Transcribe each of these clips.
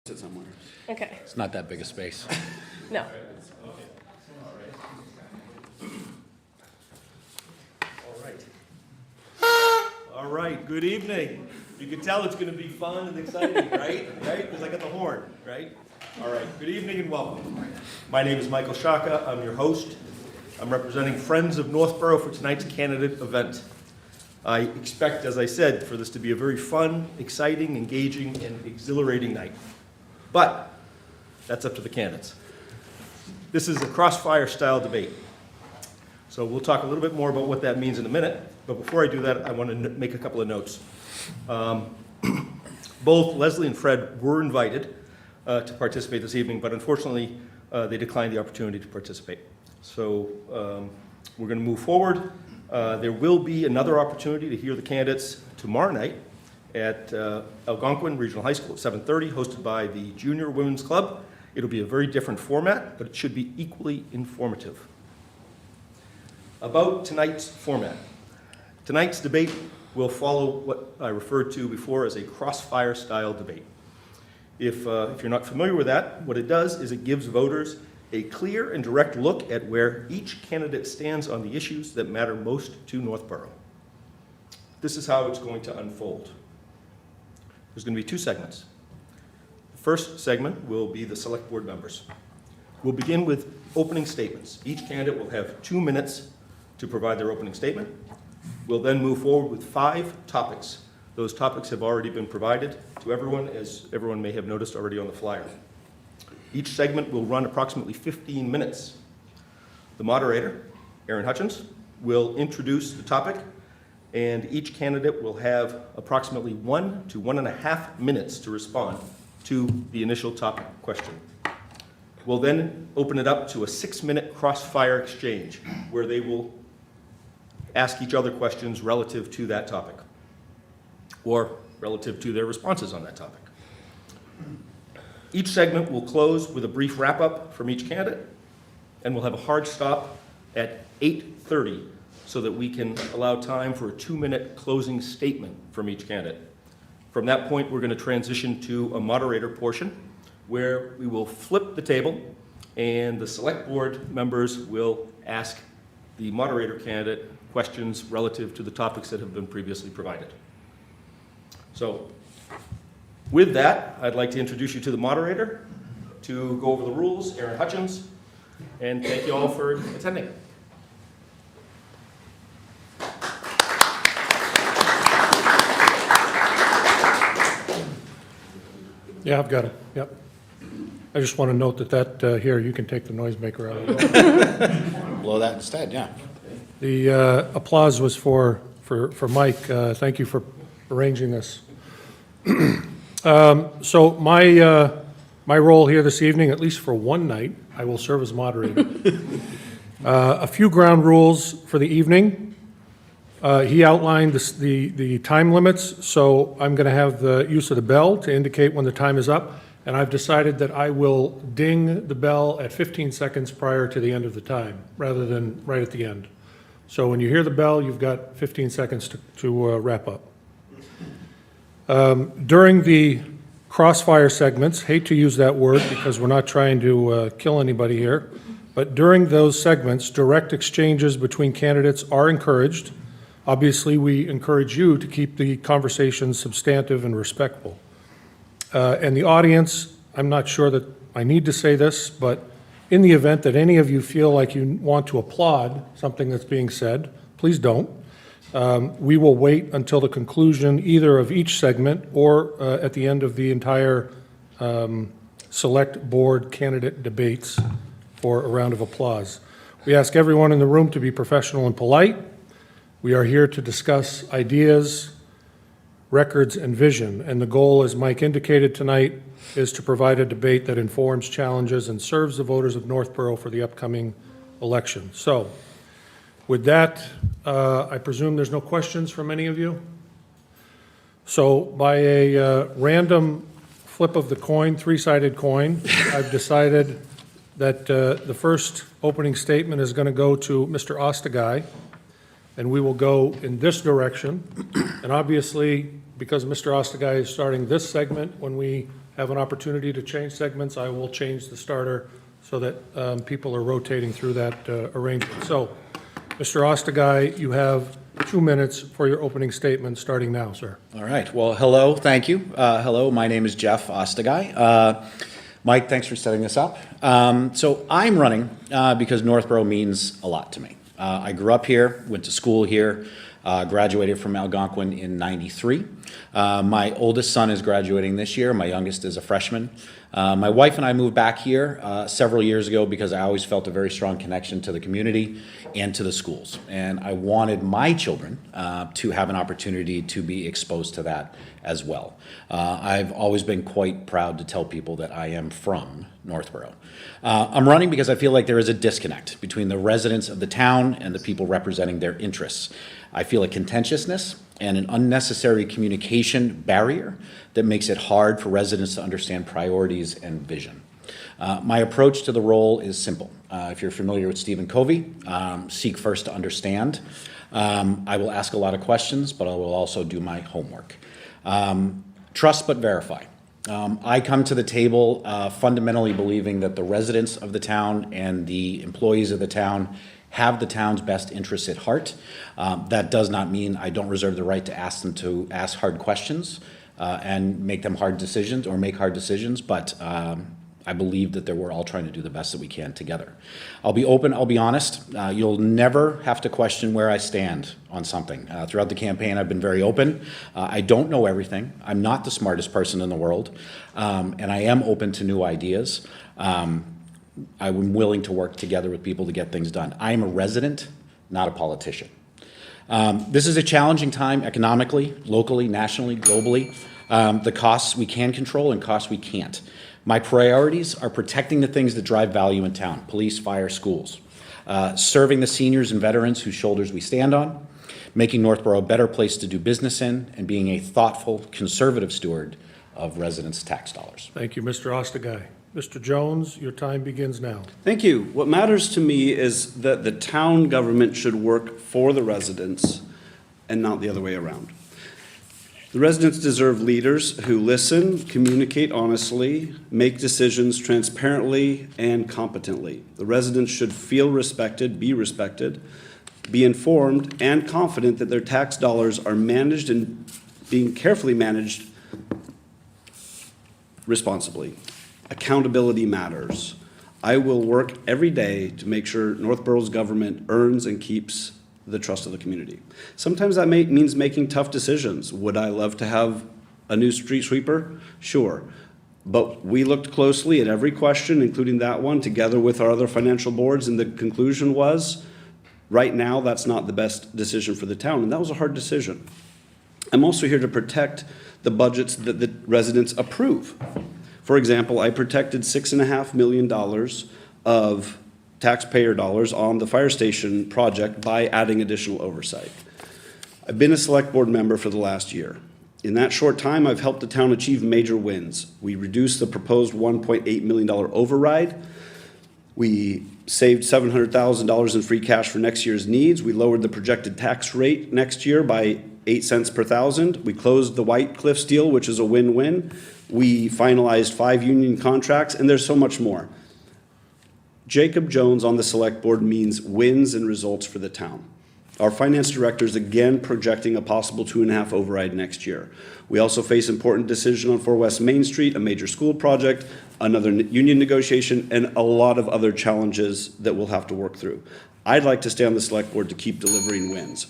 it somewhere. Okay, It's not that big a space. no. All right, good evening. You can tell it's going to be fun and exciting, right? Right? Because I got the horn, right? All right, good evening and welcome. My name is Michael Shaka. I'm your host. I'm representing Friends of Northborough for tonight's candidate event. I expect, as I said, for this to be a very fun, exciting, engaging, and exhilarating night. But that's up to the candidates. This is a crossfire style debate. So we'll talk a little bit more about what that means in a minute. But before I do that, I want to make a couple of notes. Both Leslie and Fred were invited to participate this evening, but unfortunately, they declined the opportunity to participate. So we're going to move forward. There will be another opportunity to hear the candidates tomorrow night at Algonquin Regional High School at 7:30, hosted by the Junior Women's Club. It'll be a very different format, but it should be equally informative. About tonight's format. Tonight's debate will follow what I referred to before as a crossfire style debate. If you're not familiar with that, what it does is it gives voters a clear and direct look at where each candidate stands on the issues that matter most to Northborough. This is how it's going to unfold. There's going to be two segments. The first segment will be the select board members. We'll begin with opening statements. Each candidate will have 2 minutes to provide their opening statement. We'll then move forward with 5 topics. Those topics have already been provided to everyone, as everyone may have noticed already on the flyer. Each segment will run approximately 15 minutes. The moderator, Aaron Hutchins, will introduce the topic, and each candidate will have approximately 1 to 1.5 minutes to respond to the initial topic question. We'll then open it up to a 6-minute crossfire exchange where they will ask each other questions relative to that topic or relative to their responses on that topic. Each segment will close with a brief wrap-up from each candidate, and we'll have a hard stop at 8:30 so that we can allow time for a 2-minute closing statement from each candidate. From that point, we're going to transition to a moderator portion where we will flip the table and the select board members will ask the moderator candidate questions relative to the topics that have been previously provided. So with that, I'd like to introduce you to the moderator to go over the rules, Aaron Hutchins, and thank you all for attending. Yeah, I've got it, yep. I just want to note that here, you can take the noisemaker out of it. Blow that instead, yeah. The applause was for Mike. Thank you for arranging this. So my role here this evening, at least for one night, I will serve as moderator. A few ground rules for the evening. He outlined the time limits, so I'm going to have the use of the bell to indicate when the time is up, and I've decided that I will ding the bell at 15 seconds prior to the end of the time, rather than right at the end. So when you hear the bell, you've got 15 seconds to wrap up. During the crossfire segments, hate to use that word because we're not trying to kill anybody here, but during those segments, direct exchanges between candidates are encouraged. Obviously, we encourage you to keep the conversation substantive and respectful. And the audience, I'm not sure that I need to say this, but in the event that any of you feel like you want to applaud something that's being said, please don't. We will wait until the conclusion either of each segment or at the end of the entire select board candidate debates for a round of applause. We ask everyone in the room to be professional and polite. We are here to discuss ideas, records, and vision, and the goal, as Mike indicated tonight, is to provide a debate that informs, challenges, and serves the voters of Northborough for the upcoming election. So, with that, I presume there's no questions from any of you? So, by a random flip of the coin, 3-sided coin, I've decided that the first opening statement is going to go to Mr. Ostagai, and we will go in this direction. And obviously, because Mr. Ostagai is starting this segment, when we have an opportunity to change segments, I will change the starter so that people are rotating through that arrangement. So, Mr. Ostagai, you have 2 minutes for your opening statement, starting now, sir. All right. Well, hello. Thank you. Hello. My name is Jeff Ostagai. Mike, thanks for setting this up. So I'm running because Northborough means a lot to me. I grew up here, went to school here, graduated from Algonquin in '93. My oldest son is graduating this year. My youngest is a freshman. My wife and I moved back here several years ago because I always felt a very strong connection to the community and to the schools. And I wanted my children to have an opportunity to be exposed to that as well. I've always been quite proud to tell people that I am from Northborough. I'm running because I feel like there is a disconnect between the residents of the town and the people representing their interests. I feel a contentiousness and an unnecessary communication barrier that makes it hard for residents to understand priorities and vision. My approach to the role is simple. If you're familiar with Stephen Covey, seek first to understand. I will ask a lot of questions, but I will also do my homework. Trust but verify. I come to the table fundamentally believing that the residents of the town and the employees of the town have the town's best interests at heart. That does not mean I don't reserve the right to ask them to ask hard questions and make them hard decisions or make hard decisions, but I believe that we're all trying to do the best that we can together. I'll be open, I'll be honest. You'll never have to question where I stand on something. Throughout the campaign, I've been very open. I don't know everything. I'm not the smartest person in the world, and I am open to new ideas. I'm willing to work together with people to get things done. I am a resident, not a politician. This is a challenging time economically, locally, nationally, globally. The costs we can control and costs we can't. My priorities are protecting the things that drive value in town: police, fire, schools, serving the seniors and veterans whose shoulders we stand on, making Northborough a better place to do business in, and being a thoughtful, conservative steward of residents' tax dollars. Thank you, Mr. Ostagai. Mr. Jones, your time begins now. Thank you. What matters to me is that the town government should work for the residents and not the other way around. The residents deserve leaders who listen, communicate honestly, make decisions transparently and competently. The residents should feel respected, be informed, and confident that their tax dollars are managed and being carefully managed responsibly. Accountability matters. I will work every day to make sure Northborough's government earns and keeps the trust of the community. Sometimes that means making tough decisions. Would I love to have a new street sweeper? Sure. But we looked closely at every question, including that one, together with our other financial boards, and the conclusion was, right now, that's not the best decision for the town, and that was a hard decision. I'm also here to protect the budgets that the residents approve. For example, I protected $6.5 million of taxpayer dollars on the fire station project by adding additional oversight. I've been a select board member for the last year. In that short time, I've helped the town achieve major wins. We reduced the proposed $1.8 million override. We saved $700,000 in free cash for next year's needs. We lowered the projected tax rate next year by 8 cents per thousand. We closed the White Cliffs deal, which is a win-win. We finalized 5 union contracts, and there's so much more. Jacob Jones on the select board means wins and results for the town. Our finance director is again projecting a possible 2.5 override next year. We also face important decision on 4 West Main Street, a major school project, another union negotiation, and a lot of other challenges that we'll have to work through. I'd like to stay on the select board to keep delivering wins.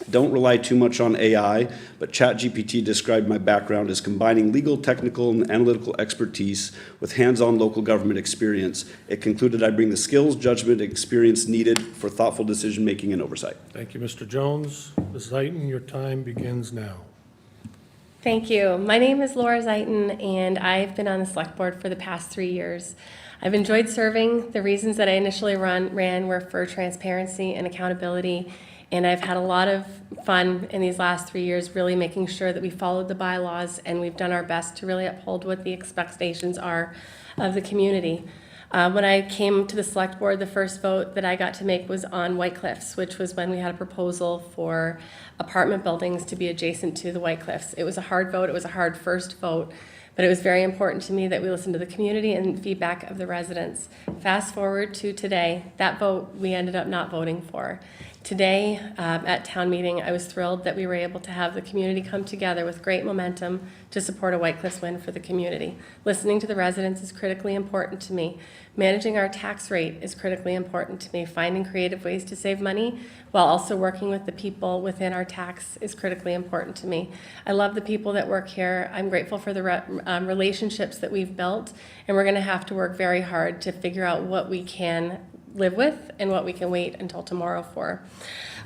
Don't rely too much on AI, but ChatGPT described my background as combining legal, technical, and analytical expertise with hands-on local government experience. It concluded I bring the skills, judgment, and experience needed for thoughtful decision-making and oversight. Thank you, Mr. Jones. Ms. Zeiton, your time begins now. Thank you. My name is Laura Zeiton, and I've been on the select board for the past 3 years. I've enjoyed serving. The reasons that I initially ran were for transparency and accountability. And I've had a lot of fun in these last 3 years really making sure that we followed the bylaws and we've done our best to really uphold what the expectations are of the community. When I came to the select board, the first vote that I got to make was on White Cliffs, which was when we had a proposal for apartment buildings to be adjacent to the White Cliffs. It was a hard vote. It was a hard first vote. But it was very important to me that we listen to the community and feedback of the residents. Fast forward to today, that vote we ended up not voting for. Today, at town meeting, I was thrilled that we were able to have the community come together with great momentum to support a White Cliffs win for the community. Listening to the residents is critically important to me. Managing our tax rate is critically important to me. Finding creative ways to save money while also working with the people within our tax is critically important to me. I love the people that work here. I'm grateful for the relationships that we've built, and we're going to have to work very hard to figure out what we can live with and what we can wait until tomorrow for.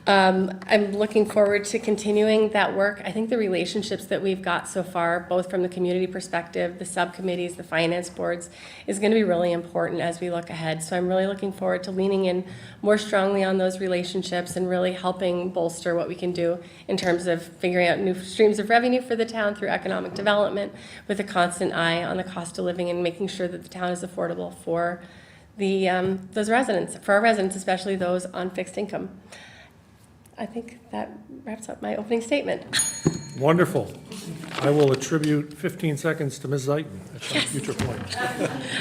I'm looking forward to continuing that work. I think the relationships that we've got so far, both from the community perspective, the subcommittees, the finance boards, is going to be really important as we look ahead. So I'm really looking forward to leaning in more strongly on those relationships and really helping bolster what we can do in terms of figuring out new streams of revenue for the town through economic development, with a constant eye on the cost of living and making sure that the town is affordable for those residents, for our residents, especially those on fixed income. I think that wraps up my opening statement. Wonderful. I will attribute 15 seconds to Ms. Zeiton at some future point.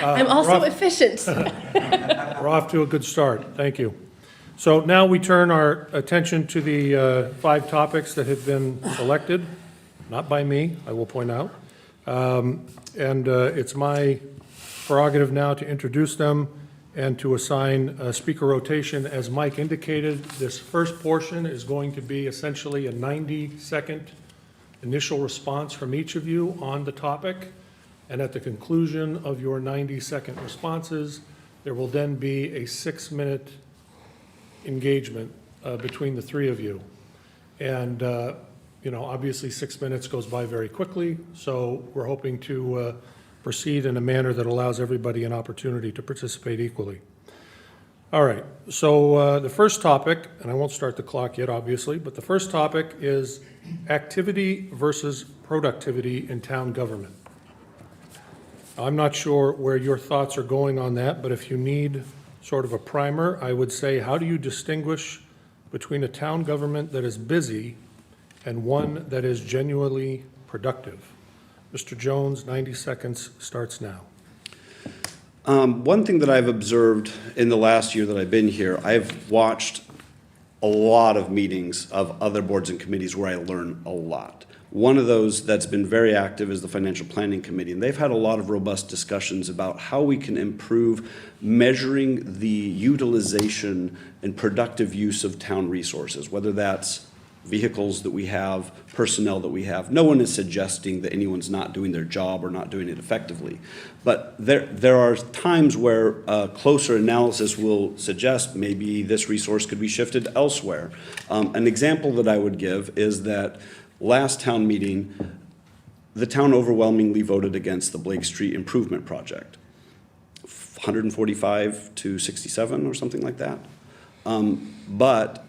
I'm also Rob- efficient. We're off to a good start. Thank you. So now we turn our attention to the 5 topics that have been selected, not by me, I will point out. It's my prerogative now to introduce them and to assign a speaker rotation. As Mike indicated, this first portion is going to be essentially a 90-second initial response from each of you on the topic. And at the conclusion of your 90-second responses, there will then be a 6-minute engagement between the 3 of you. And, obviously 6 minutes goes by very quickly, so we're hoping to proceed in a manner that allows everybody an opportunity to participate equally. All right, so the first topic, and I won't start the clock yet, obviously, but the first topic is activity versus productivity in town government. I'm not sure where your thoughts are going on that, but if you need sort of a primer, I would say, how do you distinguish between a town government that is busy and one that is genuinely productive? Mr. Jones, 90 seconds starts now. One thing that I've observed in the last year that I've been here, I've watched a lot of meetings of other boards and committees where I learn a lot. One of those that's been very active is the Financial Planning Committee, and they've had a lot of robust discussions about how we can improve measuring the utilization and productive use of town resources, whether that's vehicles that we have, personnel that we have. No one is suggesting that anyone's not doing their job or not doing it effectively. But there are times where a closer analysis will suggest maybe this resource could be shifted elsewhere. An example that I would give is that last town meeting, the town overwhelmingly voted against the Blake Street Improvement Project. 145 to 67 or something like that. But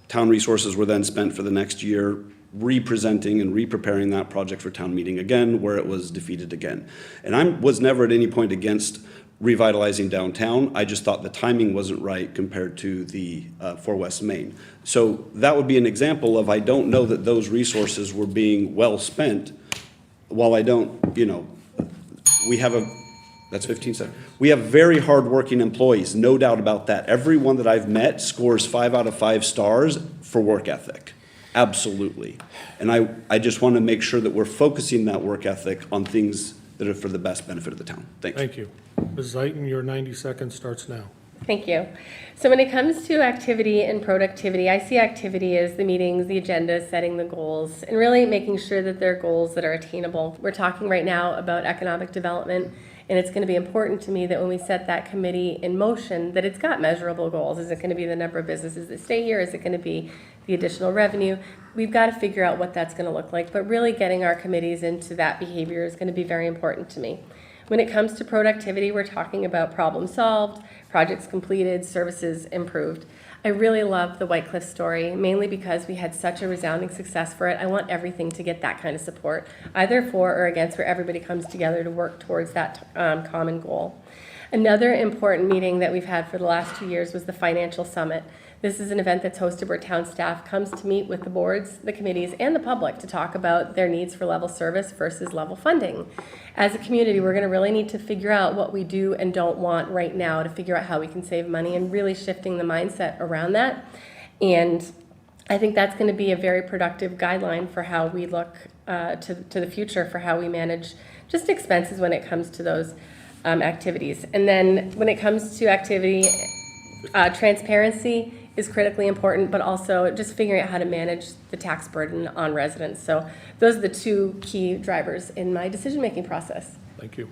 town resources were then spent for the next year re-presenting and re-preparing that project for town meeting again, where it was defeated again. And I was never at any point against revitalizing downtown. I just thought the timing wasn't right compared to the for West Main. So that would be an example of, I don't know that those resources were being well spent. While I don't, we have that's 15 seconds. We have very hardworking employees, no doubt about that. Everyone that I've met scores 5 out of 5 stars for work ethic. Absolutely. And I just want to make sure that we're focusing that work ethic on things that are for the best benefit of the town. Thanks. Thank you. Ms. Zeiton, your 90 seconds starts now. Thank you. So when it comes to activity and productivity, I see activity as the meetings, the agenda, setting the goals, and really making sure that they're goals that are attainable. We're talking right now about economic development, and it's going to be important to me that when we set that committee in motion, that it's got measurable goals. Is it going to be the number of businesses that stay here? Is it going to be the additional revenue? We've got to figure out what that's going to look like, but really getting our committees into that behavior is going to be very important to me. When it comes to productivity, we're talking about problem solved, projects completed, services improved. I really love the White Cliffs story, mainly because we had such a resounding success for it. I want everything to get that kind of support, either for or against, where everybody comes together to work towards that common goal. Another important meeting that we've had for the last 2 years was the Financial Summit. This is an event that's hosted where town staff comes to meet with the boards, the committees, and the public to talk about their needs for level service versus level funding. As a community, we're going to really need to figure out what we do and don't want right now to figure out how we can save money and really shifting the mindset around that. And I think that's going to be a very productive guideline for how we look to the future for how we manage just expenses when it comes to those activities. And then when it comes to activity, transparency is critically important, but also just figuring out how to manage the tax burden on residents. So those are the two key drivers in my decision-making process. Thank you.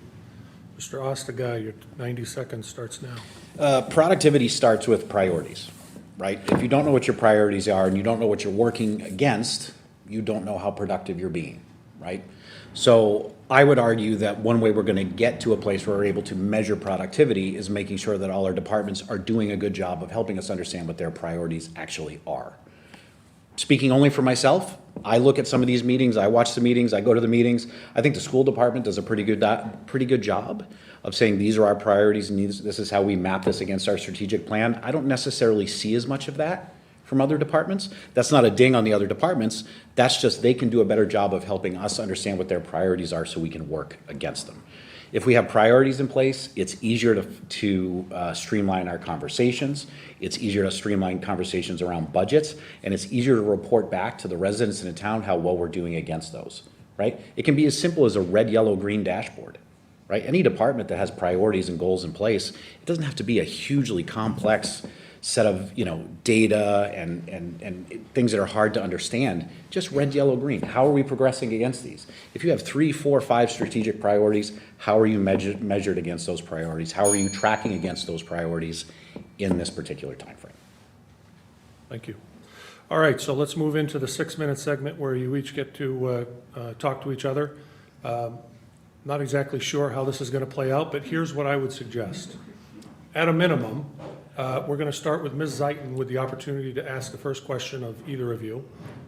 Mr. Ostagai, your 90 seconds starts now. Productivity starts with priorities, right? If you don't know what your priorities are and you don't know what you're working against, you don't know how productive you're being, right? So I would argue that one way we're going to get to a place where we're able to measure productivity is making sure that all our departments are doing a good job of helping us understand what their priorities actually are. Speaking only for myself, I look at some of these meetings, I watch the meetings, I go to the meetings. I think the school department does a pretty good job of saying these are our priorities and this is how we map this against our strategic plan. I don't necessarily see as much of that from other departments. That's not a ding on the other departments. That's just they can do a better job of helping us understand what their priorities are so we can work against them. If we have priorities in place, it's easier to streamline our conversations. It's easier to streamline conversations around budgets, and it's easier to report back to the residents in the town how well we're doing against those, right? It can be as simple as a red, yellow, green dashboard, right? Any department that has priorities and goals in place, it doesn't have to be a hugely complex set of data and things that are hard to understand. Just red, yellow, green. How are we progressing against these? If you have 3, 4, 5 strategic priorities, how are you measured against those priorities? How are you tracking against those priorities in this particular time frame? Thank you. All right, so let's move into the 6-minute segment where you each get to talk to each other. Not exactly sure how this is going to play out, but here's what I would suggest. At a minimum, we're going to start with Ms. Zeiton with the opportunity to ask the first question of either of you.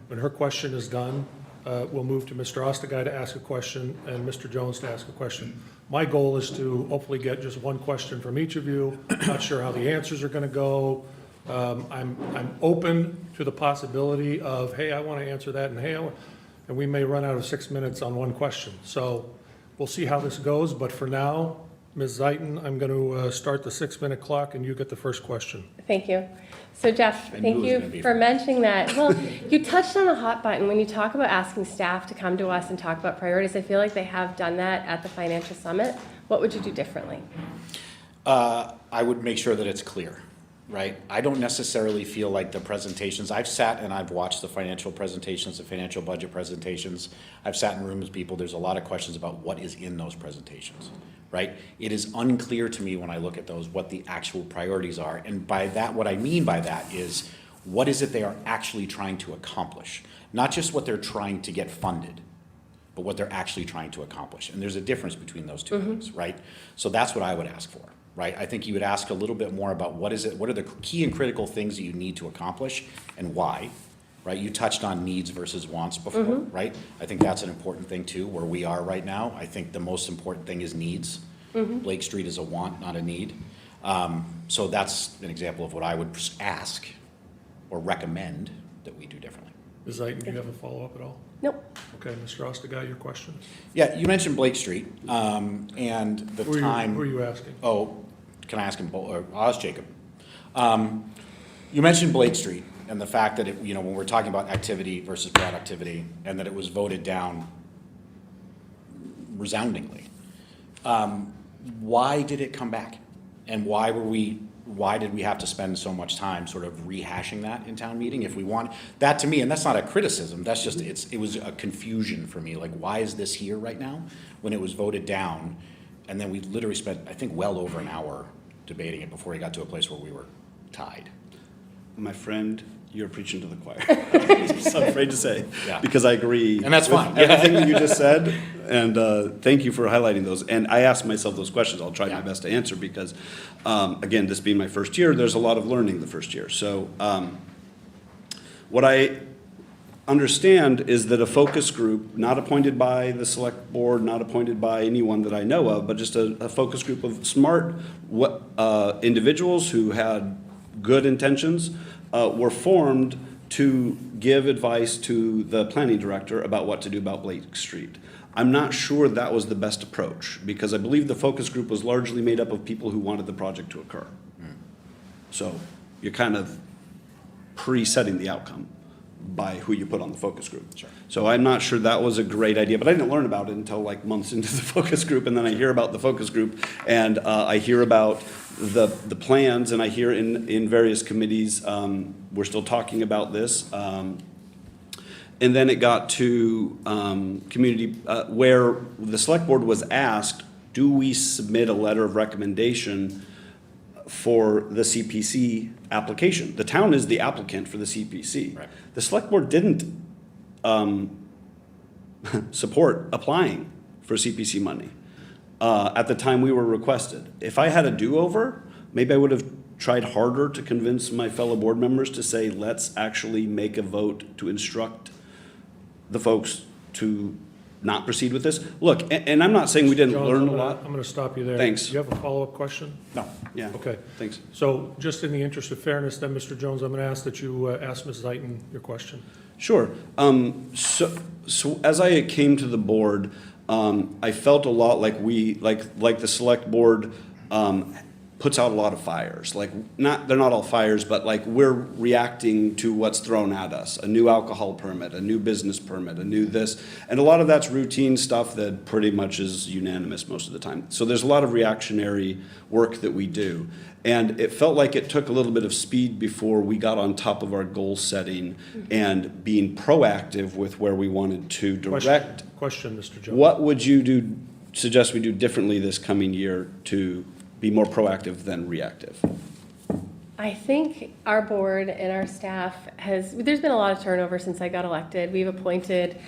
When her question is done, we'll move to Mr. Ostagai to ask a question and Mr. Jones to ask a question. My goal is to hopefully get just one question from each of you. Not sure how the answers are going to go. I'm open to the possibility of, hey, I want to answer that, and hey, and we may run out of 6 minutes on one question. So we'll see how this goes, but for now, Ms. Zeiton, I'm going to start the 6-minute clock, and you get the first question. Thank you. So Jeff, I thank knew it was gonna you be for mentioning that. Well, you touched on a hot button. When you talk about asking staff to come to us and talk about priorities, I feel like they have done that at the Financial Summit. What would you do differently? I would make sure that it's clear, right? I don't necessarily feel like the presentations, I've sat and I've watched the financial presentations, the financial budget presentations. I've sat in rooms with people, there's a lot of questions about what is in those presentations, right? It is unclear to me when I look at those what the actual priorities are. And by that, what I mean by that is, what is it they are actually trying to accomplish? Not just what they're trying to get funded, but what they're actually trying to accomplish. And there's a difference between those two things, right? So that's what I would ask for, right? I think you would ask a little bit more about what are the key and critical things that you need to accomplish and why, right? You touched on needs versus wants before, right? I think that's an important thing too, where we are right now. I think the most important thing is needs. Blake Street is a want, not a need. So that's an example of what I would ask or recommend that we do differently. Ms. Zeiton, do you have a follow-up at all? Nope. Okay, Mr. Ostagai, your question? Yeah, you mentioned Blake Street and the time. Who are you asking? Oh, can I ask him? Or I'll ask Jacob. You mentioned Blake Street and the fact that when we're talking about activity versus productivity, and that it was voted down resoundingly. Why did it come back, and why did we have to spend so much time sort of rehashing that in town meeting? If we want that, to me, and that's not a criticism, that's just it was a confusion for me. Like, why is this here right now when it was voted down, and then we literally spent, I think, well over an hour debating it before we got to a place where we were tied. My friend, you're preaching to the choir. I'm so afraid to say, Yeah. because I agree. And that's with fine. everything that you just said, and thank you for highlighting those. And I asked myself those questions. I'll try my best to answer because, again, this being my first year, there's a lot of learning the first year. So what I understand is that a focus group, not appointed by the select board, not appointed by anyone that I know of, but just a focus group of smart individuals who had good intentions, were formed to give advice to the planning director about what to do about Blake Street. I'm not sure that was the best approach, because I believe the focus group was largely made up of people who wanted the project to occur. So you're kind of pre-setting the outcome by who you put on the focus group. Sure. So I'm not sure that was a great idea, but I didn't learn about it until like months into the focus group, and then I hear about the focus group, and I hear about the plans, and I hear in various committees, we're still talking about this. And then it got to community, where the select board was asked, do we submit a letter of recommendation for the CPC application? The town is the applicant for the CPC. Right. The select board didn't support applying for CPC money at the time we were requested. If I had a do-over, maybe I would have tried harder to convince my fellow board members to say, let's actually make a vote to instruct the folks to not proceed with this. Look, and I'm not saying we didn't Jones, learn a I'm lot. going to stop you there. Thanks. Do you have a follow-up question? No. Yeah. Okay. Thanks. So just in the interest of fairness then, Mr. Jones, I'm going to ask that you ask Ms. Zeiton your question. Sure. So as I came to the board, I felt a lot like the select board puts out a lot of fires. Like, they're not all fires, but like we're reacting to what's thrown at us. A new alcohol permit, a new business permit, a new this. And a lot of that's routine stuff that pretty much is unanimous most of the time. So there's a lot of reactionary work that we do. And it felt like it took a little bit of speed before we got on top of our goal setting and being proactive with where we wanted to direct. Question, Mr. Jones. What would you suggest we do differently this coming year to be more proactive than reactive? I think our board and our staff there's been a lot of turnover since I got elected. We've appointed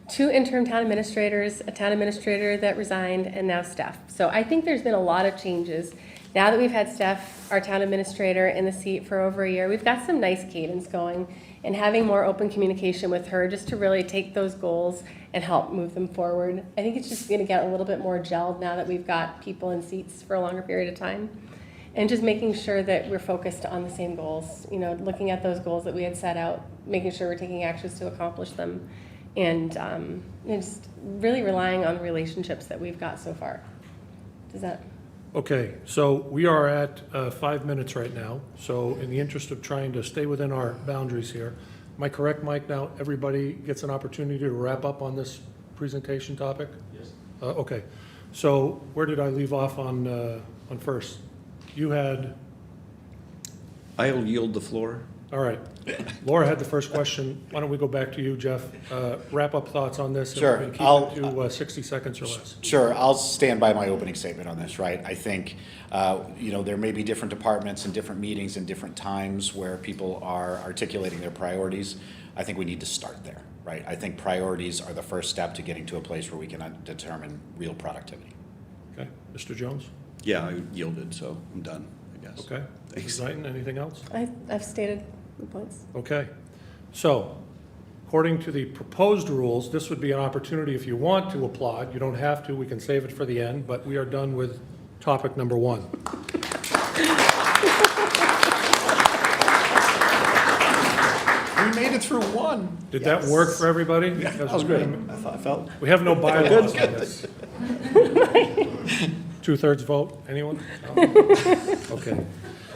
2 interim town administrators, a town administrator that resigned, and now Steph. So I think there's been a lot of changes. Now that we've had Steph, our town administrator, in the seat for over a year, we've got some nice cadence going, and having more open communication with her just to really take those goals and help move them forward. I think it's just going to get a little bit more gelled now that we've got people in seats for a longer period of time. And just making sure that we're focused on the same goals, looking at those goals that we had set out, making sure we're taking actions to accomplish them, and just really relying on the relationships that we've got so far. Does that? Okay, so we are at 5 minutes right now. So in the interest of trying to stay within our boundaries here, am I correct, Mike? Now everybody gets an opportunity to wrap up on this presentation topic? Yes. Okay, so where did I leave off on first? You had, I'll yield the floor. all right. Laura had the first question. Why don't we go back to you, Jeff? Wrap up thoughts on this. Sure. And keep it to 60 seconds or less. Sure, I'll stand by my opening statement on this, right? I think, there may be different departments and different meetings and different times where people are articulating their priorities. I think we need to start there, right? I think priorities are the first step to getting to a place where we can determine real productivity. Okay, Mr. Jones? Yeah, I yielded, so I'm done, I guess. Okay. Thanks. Ms. Zeiton, anything else? I've stated the points. Okay. So, according to the proposed rules, this would be an opportunity if you want to applaud. You don't have to. We can save it for the end, but we are done with topic number 1. We made it through one. Did that work for everybody? That was great. I felt. We have no bylaws on this. 2/3 vote, anyone? No? Okay.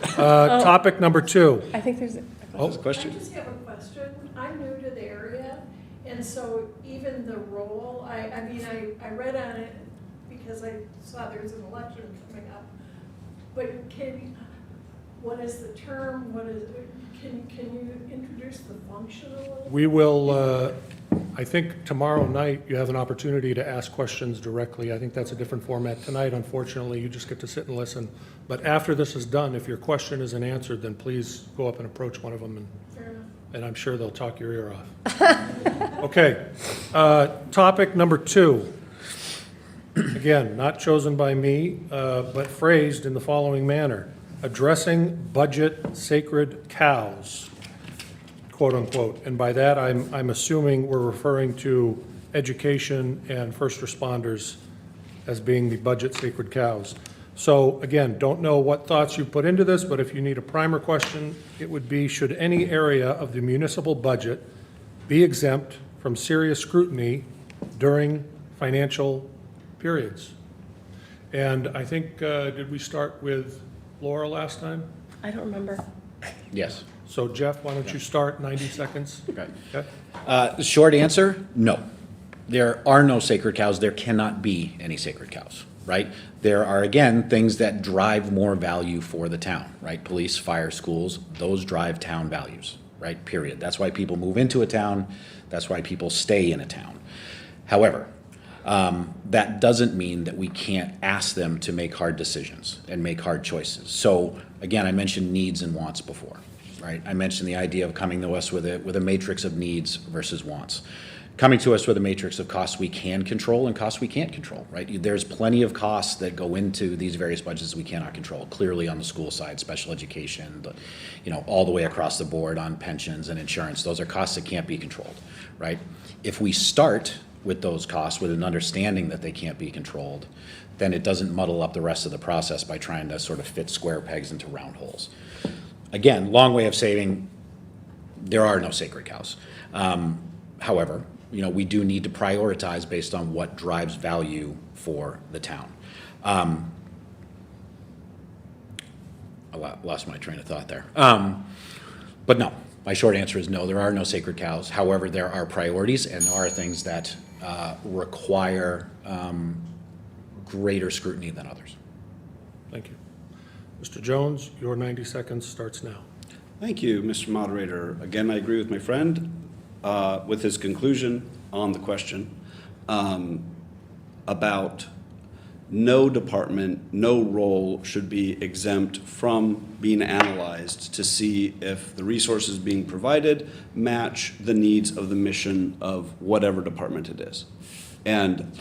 Topic number 2. I think there's Oh, Question? I just have a question. I'm new to the area, and so even the role, I read on it because I saw there's an election coming up. But what is the term? Can you introduce the function a little? we will, I think tomorrow night you have an opportunity to ask questions directly. I think that's a different format. Tonight, unfortunately, you just get to sit and listen. But after this is done, if your question isn't answered, then please go up and approach one of them, Fair enough. and I'm sure they'll talk your ear off. Okay. Topic number 2. Again, not chosen by me, but phrased in the following manner: addressing budget sacred cows, quote unquote. And by that, I'm assuming we're referring to education and first responders as being the budget sacred cows. So again, don't know what thoughts you put into this, but if you need a primer question, it would be, should any area of the municipal budget be exempt from serious scrutiny during financial periods? And I think, did we start with Laura last time? I don't remember. Yes. So Jeff, why don't you start, 90 seconds? Okay. Okay? Short answer, no. There are no sacred cows. There cannot be any sacred cows, right? There are, again, things that drive more value for the town, right? Police, fire, schools, those drive town values, right? Period. That's why people move into a town. That's why people stay in a town. However, that doesn't mean that we can't ask them to make hard decisions and make hard choices. So again, I mentioned needs and wants before, right? I mentioned the idea of coming to us with a matrix of needs versus wants. Coming to us with a matrix of costs we can control and costs we can't control, right? There's plenty of costs that go into these various budgets we cannot control. Clearly on the school side, special education, all the way across the board on pensions and insurance. Those are costs that can't be controlled, right? If we start with those costs with an understanding that they can't be controlled, then it doesn't muddle up the rest of the process by trying to sort of fit square pegs into round holes. Again, long way of saying there are no sacred cows. However, we do need to prioritize based on what drives value for the town. I lost my train of thought there. But no, my short answer is no, there are no sacred cows. However, there are priorities and there are things that require greater scrutiny than others. Thank you. Mr. Jones, your 90 seconds starts now. Thank you, Mr. Moderator. Again, I agree with my friend with his conclusion on the question about no department, no role should be exempt from being analyzed to see if the resources being provided match the needs of the mission of whatever department it is. And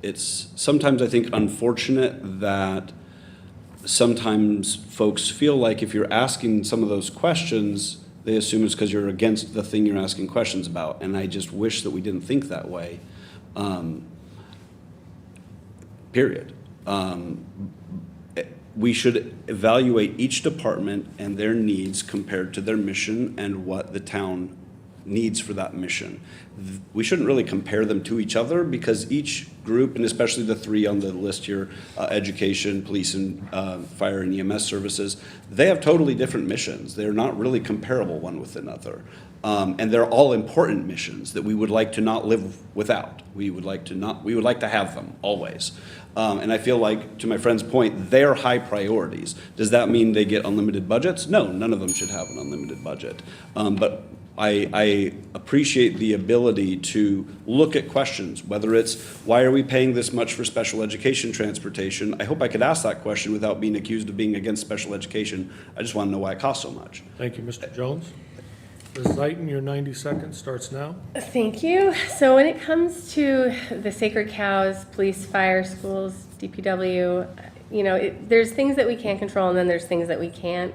it's sometimes, I think, unfortunate that sometimes folks feel like if you're asking some of those questions, they assume it's because you're against the thing you're asking questions about. And I just wish that we didn't think that way. Period. We should evaluate each department and their needs compared to their mission and what the town needs for that mission. We shouldn't really compare them to each other because each group, and especially the three on the list here, education, police, and fire and EMS services, they have totally different missions. They're not really comparable one with another. And they're all important missions that we would like to not live without. We would like to have them always. And I feel like, to my friend's point, they're high priorities. Does that mean they get unlimited budgets? No, none of them should have an unlimited budget. But I appreciate the ability to look at questions, whether it's, why are we paying this much for special education transportation? I hope I could ask that question without being accused of being against special education. I just want to know why it costs so much. Thank you, Mr. Jones. Ms. Zeiton, your 90 seconds starts now. Thank you. So when it comes to the sacred cows, police, fire, schools, DPW, there's things that we can control and then there's things that we can't.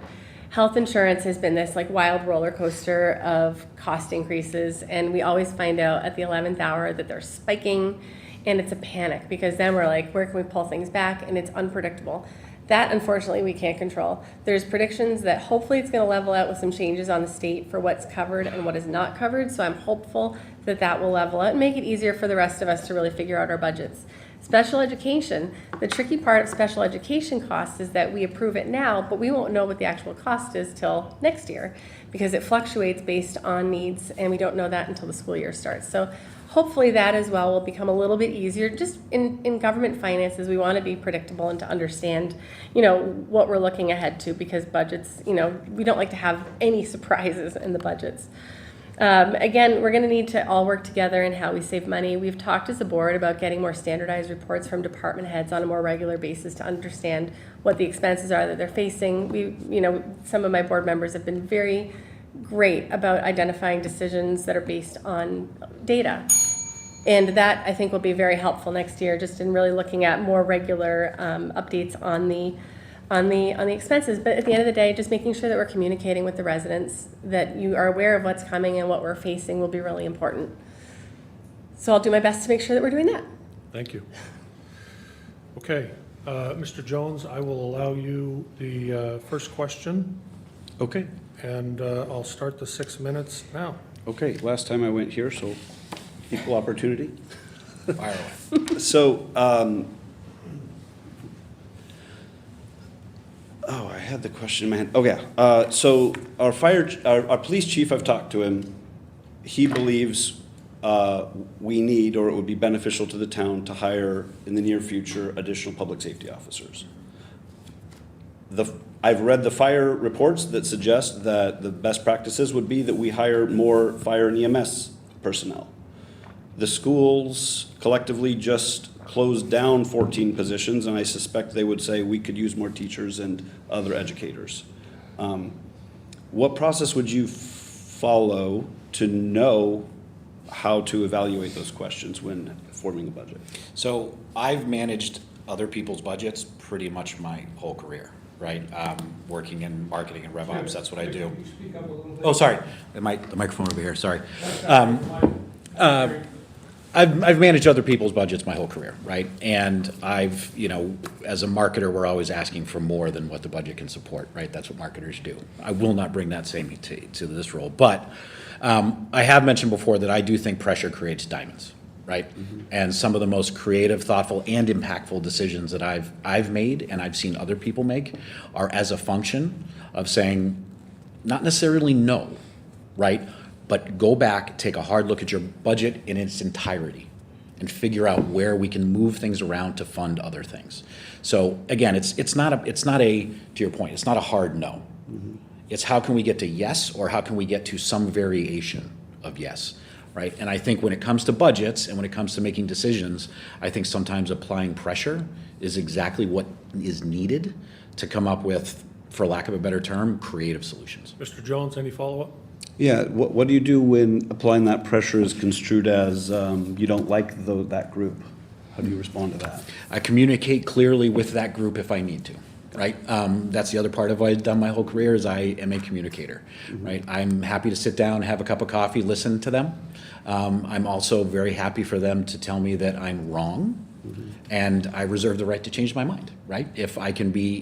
Health insurance has been this wild roller coaster of cost increases, and we always find out at the 11th hour that they're spiking, and it's a panic because then we're like, where can we pull things back? And it's unpredictable. That, unfortunately, we can't control. There's predictions that hopefully it's going to level out with some changes on the state for what's covered and what is not covered, so I'm hopeful that that will level out and make it easier for the rest of us to really figure out our budgets. Special education, the tricky part of special education costs is that we approve it now, but we won't know what the actual cost is till next year because it fluctuates based on needs, and we don't know that until the school year starts. So hopefully that as well will become a little bit easier. Just in government finances, we want to be predictable and to understand, what we're looking ahead to, because budgets, we don't like to have any surprises in the budgets. Again, we're going to need to all work together in how we save money. We've talked as a board about getting more standardized reports from department heads on a more regular basis to understand what the expenses are that they're facing. Some of my board members have been very great about identifying decisions that are based on data. And that, I think, will be very helpful next year, just in really looking at more regular updates on the expenses. But at the end of the day, just making sure that we're communicating with the residents, that you are aware of what's coming and what we're facing will be really important. So I'll do my best to make sure that we're doing that. Thank you. Okay, Mr. Jones, I will allow you the first question, Okay, and I'll start the 6 minutes now. okay, last time I went here, so equal opportunity. Fire away. So, oh, I had the question in my hand. Oh, yeah. So our police chief, I've talked to him. He believes we need, or it would be beneficial to the town to hire in the near future additional public safety officers. I've read the fire reports that suggest that the best practices would be that we hire more fire and EMS personnel. The schools collectively just closed down 14 positions, and I suspect they would say we could use more teachers and other educators. What process would you follow to know how to evaluate those questions when forming a budget? So I've managed other people's budgets pretty much my whole career, right? Working in marketing and rev ops, that's what I do. Oh, sorry, the microphone over here, sorry. I've managed other people's budgets my whole career, right? And I've, as a marketer, we're always asking for more than what the budget can support, right? That's what marketers do. I will not bring that same to this role, but I have mentioned before that I do think pressure creates diamonds, right? Mm-hmm. And some of the most creative, thoughtful, and impactful decisions that I've made and I've seen other people make are as a function of saying, not necessarily no, right? But go back, take a hard look at your budget in its entirety and figure out where we can move things around to fund other things. So again, it's not a, to your point, it's not a hard no. Mm-hmm. It's how can we get to yes, or how can we get to some variation of yes, right? And I think when it comes to budgets and when it comes to making decisions, I think sometimes applying pressure is exactly what is needed to come up with, for lack of a better term, creative solutions. Mr. Jones, any follow-up? Yeah, what do you do when applying that pressure is construed as you don't like that group? How do you respond to that? I communicate clearly with that group if I need to, right? That's the other part of what I've done my whole career is I am a communicator, mm-hmm. right? I'm happy to sit down, have a cup of coffee, listen to them. I'm also very happy for them to tell me that I'm wrong, mm-hmm. and I reserve the right to change my mind, right? If I can be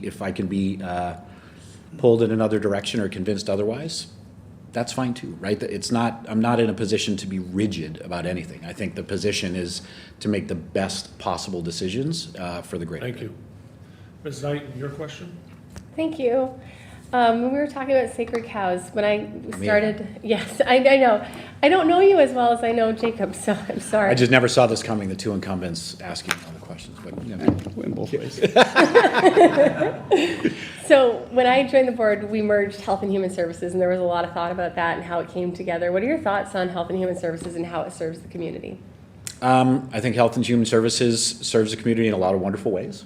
pulled in another direction or convinced otherwise, that's fine too, right? I'm not in a position to be rigid about anything. I think the position is to make the best possible decisions for the greater good. Thank you. Ms. Knight, your question? Thank you. When we were talking about sacred cows, when I started, yes, I know. I don't know you as well as I know Jacob, so I'm sorry. I just never saw this coming, the two incumbents asking all the questions, but Win both ways. So when I joined the board, we merged Health and Human Services, and there was a lot of thought about that and how it came together. What are your thoughts on Health and Human Services and how it serves the community? I think Health and Human Services serves the community in a lot of wonderful ways.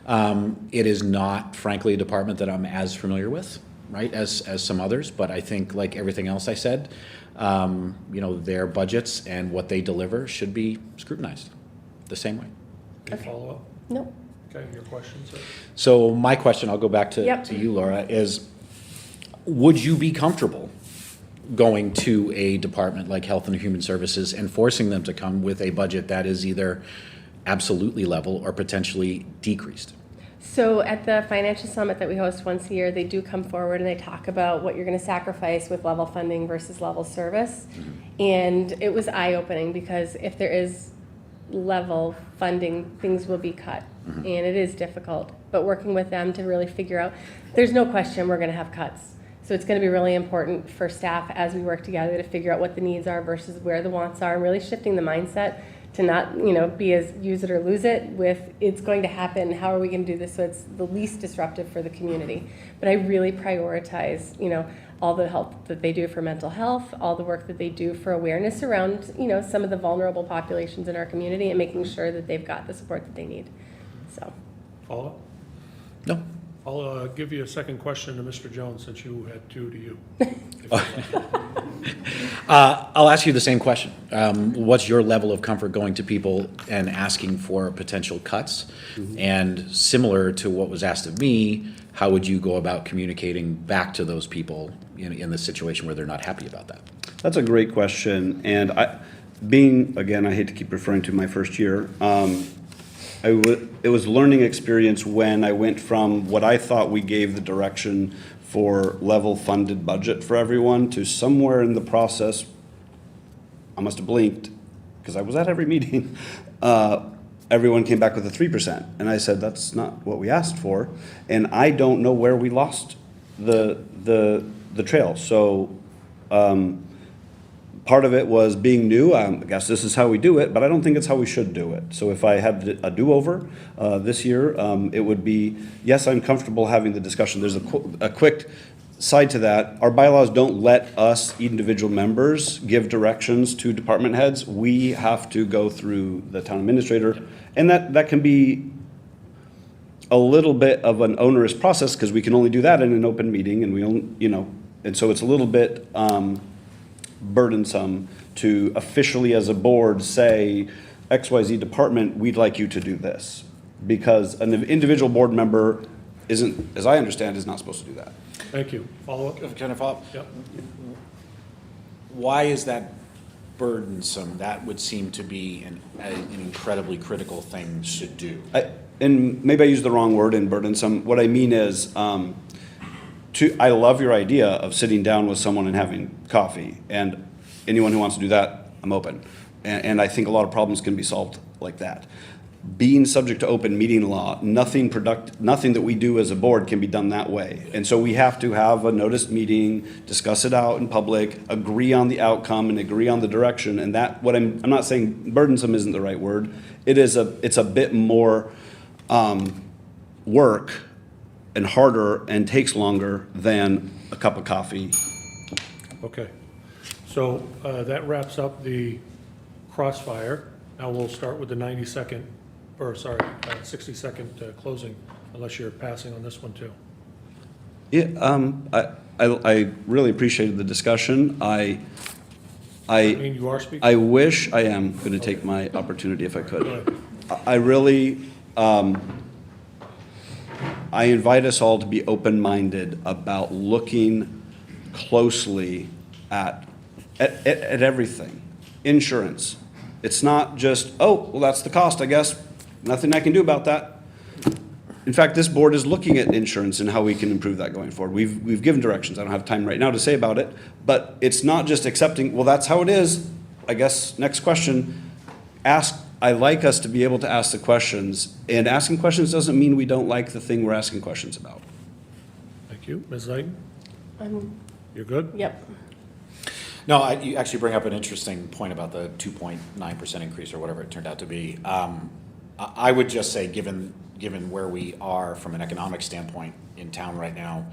It is not, frankly, a department that I'm as familiar with, right, as some others, but I think, like everything else I said, their budgets and what they deliver should be scrutinized the same way. Any follow-up? No. Okay, your question, sir? So my question, I'll go back to Yep. you, Laura, is would you be comfortable going to a department like Health and Human Services and forcing them to come with a budget that is either absolutely level or potentially decreased? So at the financial summit that we host once a year, they do come forward and they talk about what you're going to sacrifice with level funding versus level service. Mm-hmm. And it was eye-opening because if there is level funding, things will be cut. Mm-hmm. And it is difficult. But working with them to really figure out, there's no question we're going to have cuts. So it's going to be really important for staff as we work together to figure out what the needs are versus where the wants are, and really shifting the mindset to not, be as use it or lose it with it's going to happen, how are we going to do this so it's the least disruptive for the community. But I really prioritize, all the help that they do for mental health, all the work that they do for awareness around, some of the vulnerable populations in our community and making sure that they've got the support that they need. So. Follow-up? No. I'll give you a second question to Mr. Jones since you had two to you. I'll ask you the same question. What's your level of comfort going to people and asking for potential cuts? Mm-hmm. And similar to what was asked of me, how would you go about communicating back to those people in the situation where they're not happy about that? That's a great question. And again, I hate to keep referring to my first year. it was a learning experience when I went from what I thought we gave the direction for level funded budget for everyone to somewhere in the process, I must have blinked because I was at every meeting. Everyone came back with a 3%. And I said, that's not what we asked for. And I don't know where we lost the trail. So, part of it was being new. I guess this is how we do it, but I don't think it's how we should do it. So if I had a do-over this year, it would be, yes, I'm comfortable having the discussion. There's a quick side to that. Our bylaws don't let us, individual members, give directions to department heads. We have to go through the town administrator. And that can be a little bit of an onerous process because we can only do that in an open meeting and we only, and so it's a little bit burdensome to officially as a board say, XYZ department, we'd like you to do this. Because an individual board member isn't, as I understand, is not supposed to do that. Thank you. Follow up? Can I follow up? Yep. Why is that burdensome? That would seem to be an incredibly critical thing to do. And maybe I used the wrong word in burdensome. What I mean is, I love your idea of sitting down with someone and having coffee. And anyone who wants to do that, I'm open. And I think a lot of problems can be solved like that. Being subject to open meeting law, nothing that we do as a board can be done that way. And so we have to have a noticed meeting, discuss it out in public, agree on the outcome and agree on the direction. And that, I'm not saying burdensome isn't the right word. It's a bit more work and harder and takes longer than a cup of coffee. Okay. So that wraps up the crossfire. Now we'll start with the 60-second closing, unless you're passing on this one too. Yeah, I really appreciated the discussion. I mean, you are speaking? I wish I am going to take my opportunity if I could. Go ahead. I really, I invite us all to be open-minded about looking closely at everything. Insurance. It's not just, oh, well, that's the cost, I guess. Nothing I can do about that. In fact, this board is looking at insurance and how we can improve that going forward. We've given directions. I don't have time right now to say about it, but it's not just accepting, well, that's how it is. I guess, next question, I like us to be able to ask the questions, and asking questions doesn't mean we don't like the thing we're asking questions about. Thank you. Ms. Knighton? Um, You're good? Yep. No, you actually bring up an interesting point about the 2.9% increase or whatever it turned out to be. I would just say, given where we are from an economic standpoint in town right now,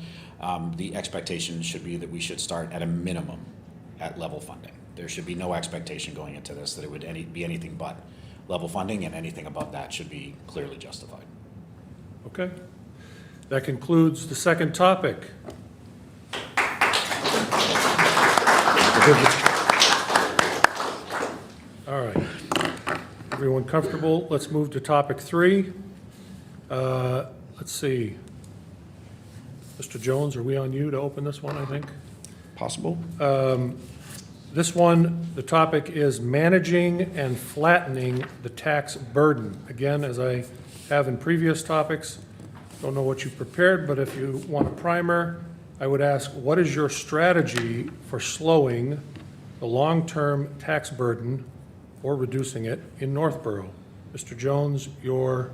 the expectation should be that we should start at a minimum at level funding. There should be no expectation going into this that it would be anything but level funding, and anything above that should be clearly justified. Okay. That concludes the second topic. All right. Everyone comfortable? Let's move to topic 3. Let's see. Mr. Jones, are we on you to open this one, I think? Possible? This one, the topic is managing and flattening the tax burden. Again, as I have in previous topics, don't know what you prepared, but if you want a primer, I would ask, what is your strategy for slowing the long-term tax burden or reducing it in Northborough? Mr. Jones, is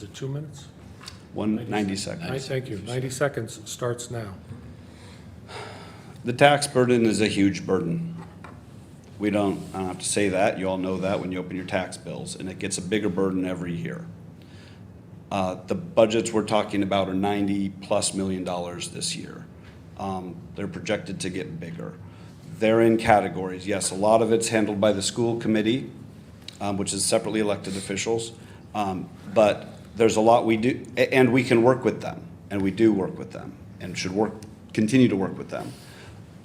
it 2 minutes? 90 seconds. Thank you. 90 seconds starts now. The tax burden is a huge burden. I don't have to say that. You all know that when you open your tax bills, and it gets a bigger burden every year. The budgets we're talking about are $90+ million this year. They're projected to get bigger. They're in categories. Yes, a lot of it's handled by the school committee, which is separately elected officials. But there's a lot we do, and we can work with them, and we do work with them, and should continue to work with them,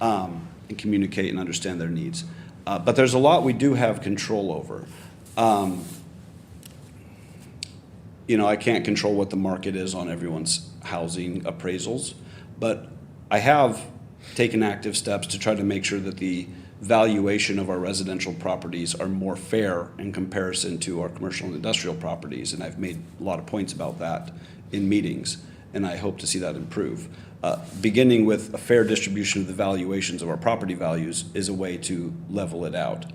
and communicate and understand their needs. But there's a lot we do have control over. I can't control what the market is on everyone's housing appraisals, but I have taken active steps to try to make sure that the valuation of our residential properties are more fair in comparison to our commercial and industrial properties. And I've made a lot of points about that in meetings, and I hope to see that improve. Beginning with a fair distribution of the valuations of our property values is a way to level it out.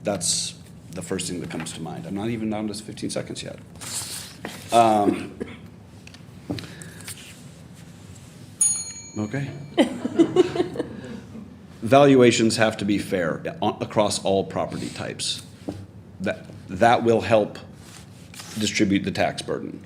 That's the first thing that comes to mind. I'm not even down to 15 seconds yet. Okay. Valuations have to be fair across all property types. That will help distribute the tax burden.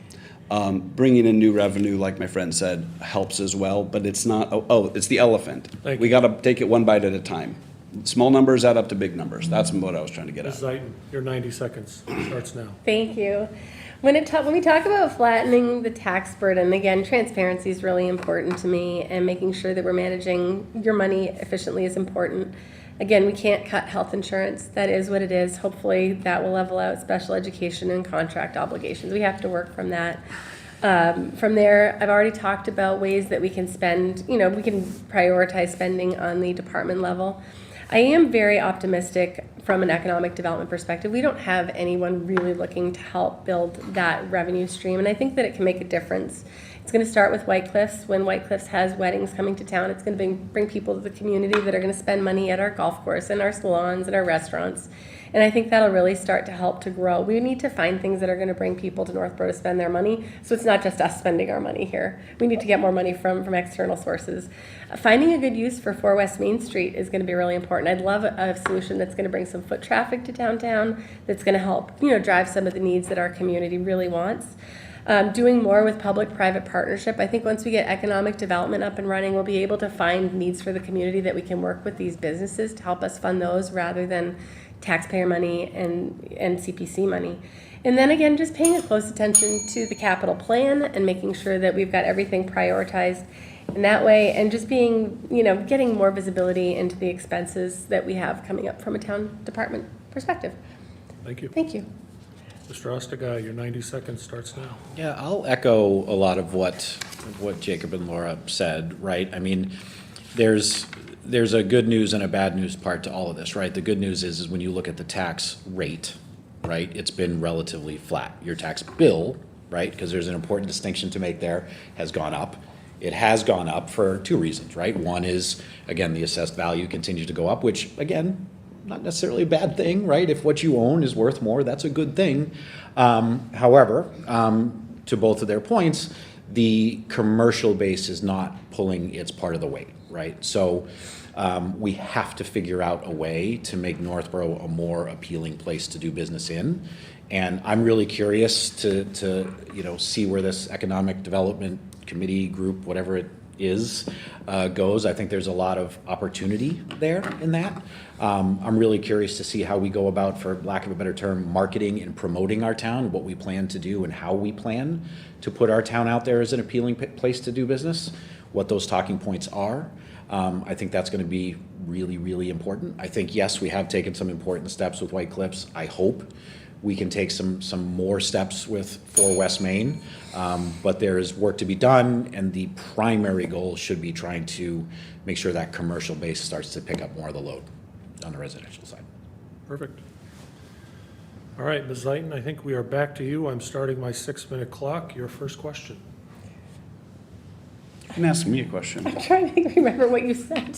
Bringing in new revenue, like my friend said, helps as well, but it's not, it's the elephant. Thank We you. gotta take it one bite at a time. Small numbers add up to big numbers. That's what I was trying to get Ms. at. Zeiton, your 90 seconds starts now. Thank you. When we talk about flattening the tax burden, again, transparency is really important to me, and making sure that we're managing your money efficiently is important. Again, we can't cut health insurance. That is what it is. Hopefully, that will level out special education and contract obligations. We have to work from that. From there, I've already talked about ways that we can spend, we can prioritize spending on the department level. I am very optimistic from an economic development perspective. We don't have anyone really looking to help build that revenue stream, and I think that it can make a difference. It's going to start with White Cliffs. When White Cliffs has weddings coming to town, it's going to bring people to the community that are going to spend money at our golf course and our salons and our restaurants. And I think that'll really start to help to grow. We need to find things that are going to bring people to Northborough to spend their money, so it's not just us spending our money here. We need to get more money from external sources. Finding a good use for 4 West Main Street is going to be really important. I'd love a solution that's going to bring some foot traffic to downtown, that's going to help drive some of the needs that our community really wants. Doing more with public-private partnership. I think once we get economic development up and running, we'll be able to find needs for the community that we can work with these businesses to help us fund those rather than taxpayer money and CPC money. And then again, just paying a close attention to the capital plan and making sure that we've got everything prioritized in that way, and just being, getting more visibility into the expenses that we have coming up from a town department perspective. Thank you. Thank you. Mr. Ostagai, your 90 seconds starts now. Yeah, I'll echo a lot of what Jacob and Laura said, right? I mean, there's a good news and a bad news part to all of this, right? The good news is when you look at the tax rate, right, it's been relatively flat. Your tax bill, right, because there's an important distinction to make there, has gone up. It has gone up for 2 reasons, right? One is, again, the assessed value continues to go up, which, again, not necessarily a bad thing, right? If what you own is worth more, that's a good thing. However, to both of their points, the commercial base is not pulling its part of the weight, right? So we have to figure out a way to make Northborough a more appealing place to do business in. And I'm really curious to see where this economic development committee group, whatever it is, goes. I think there's a lot of opportunity there in that. I'm really curious to see how we go about, for lack of a better term, marketing and promoting our town, what we plan to do and how we plan to put our town out there as an appealing place to do business, what those talking points are. I think that's going to be really, really important. I think, yes, we have taken some important steps with White Cliffs. I hope we can take some more steps with 4 West Main, but there is work to be done, and the primary goal should be trying to make sure that commercial base starts to pick up more of the load on the residential side. Perfect. All right, Ms. Zeiton, I think we are back to you. I'm starting my 6-minute clock. Your first question. You can ask me a question. I'm trying to remember what you said.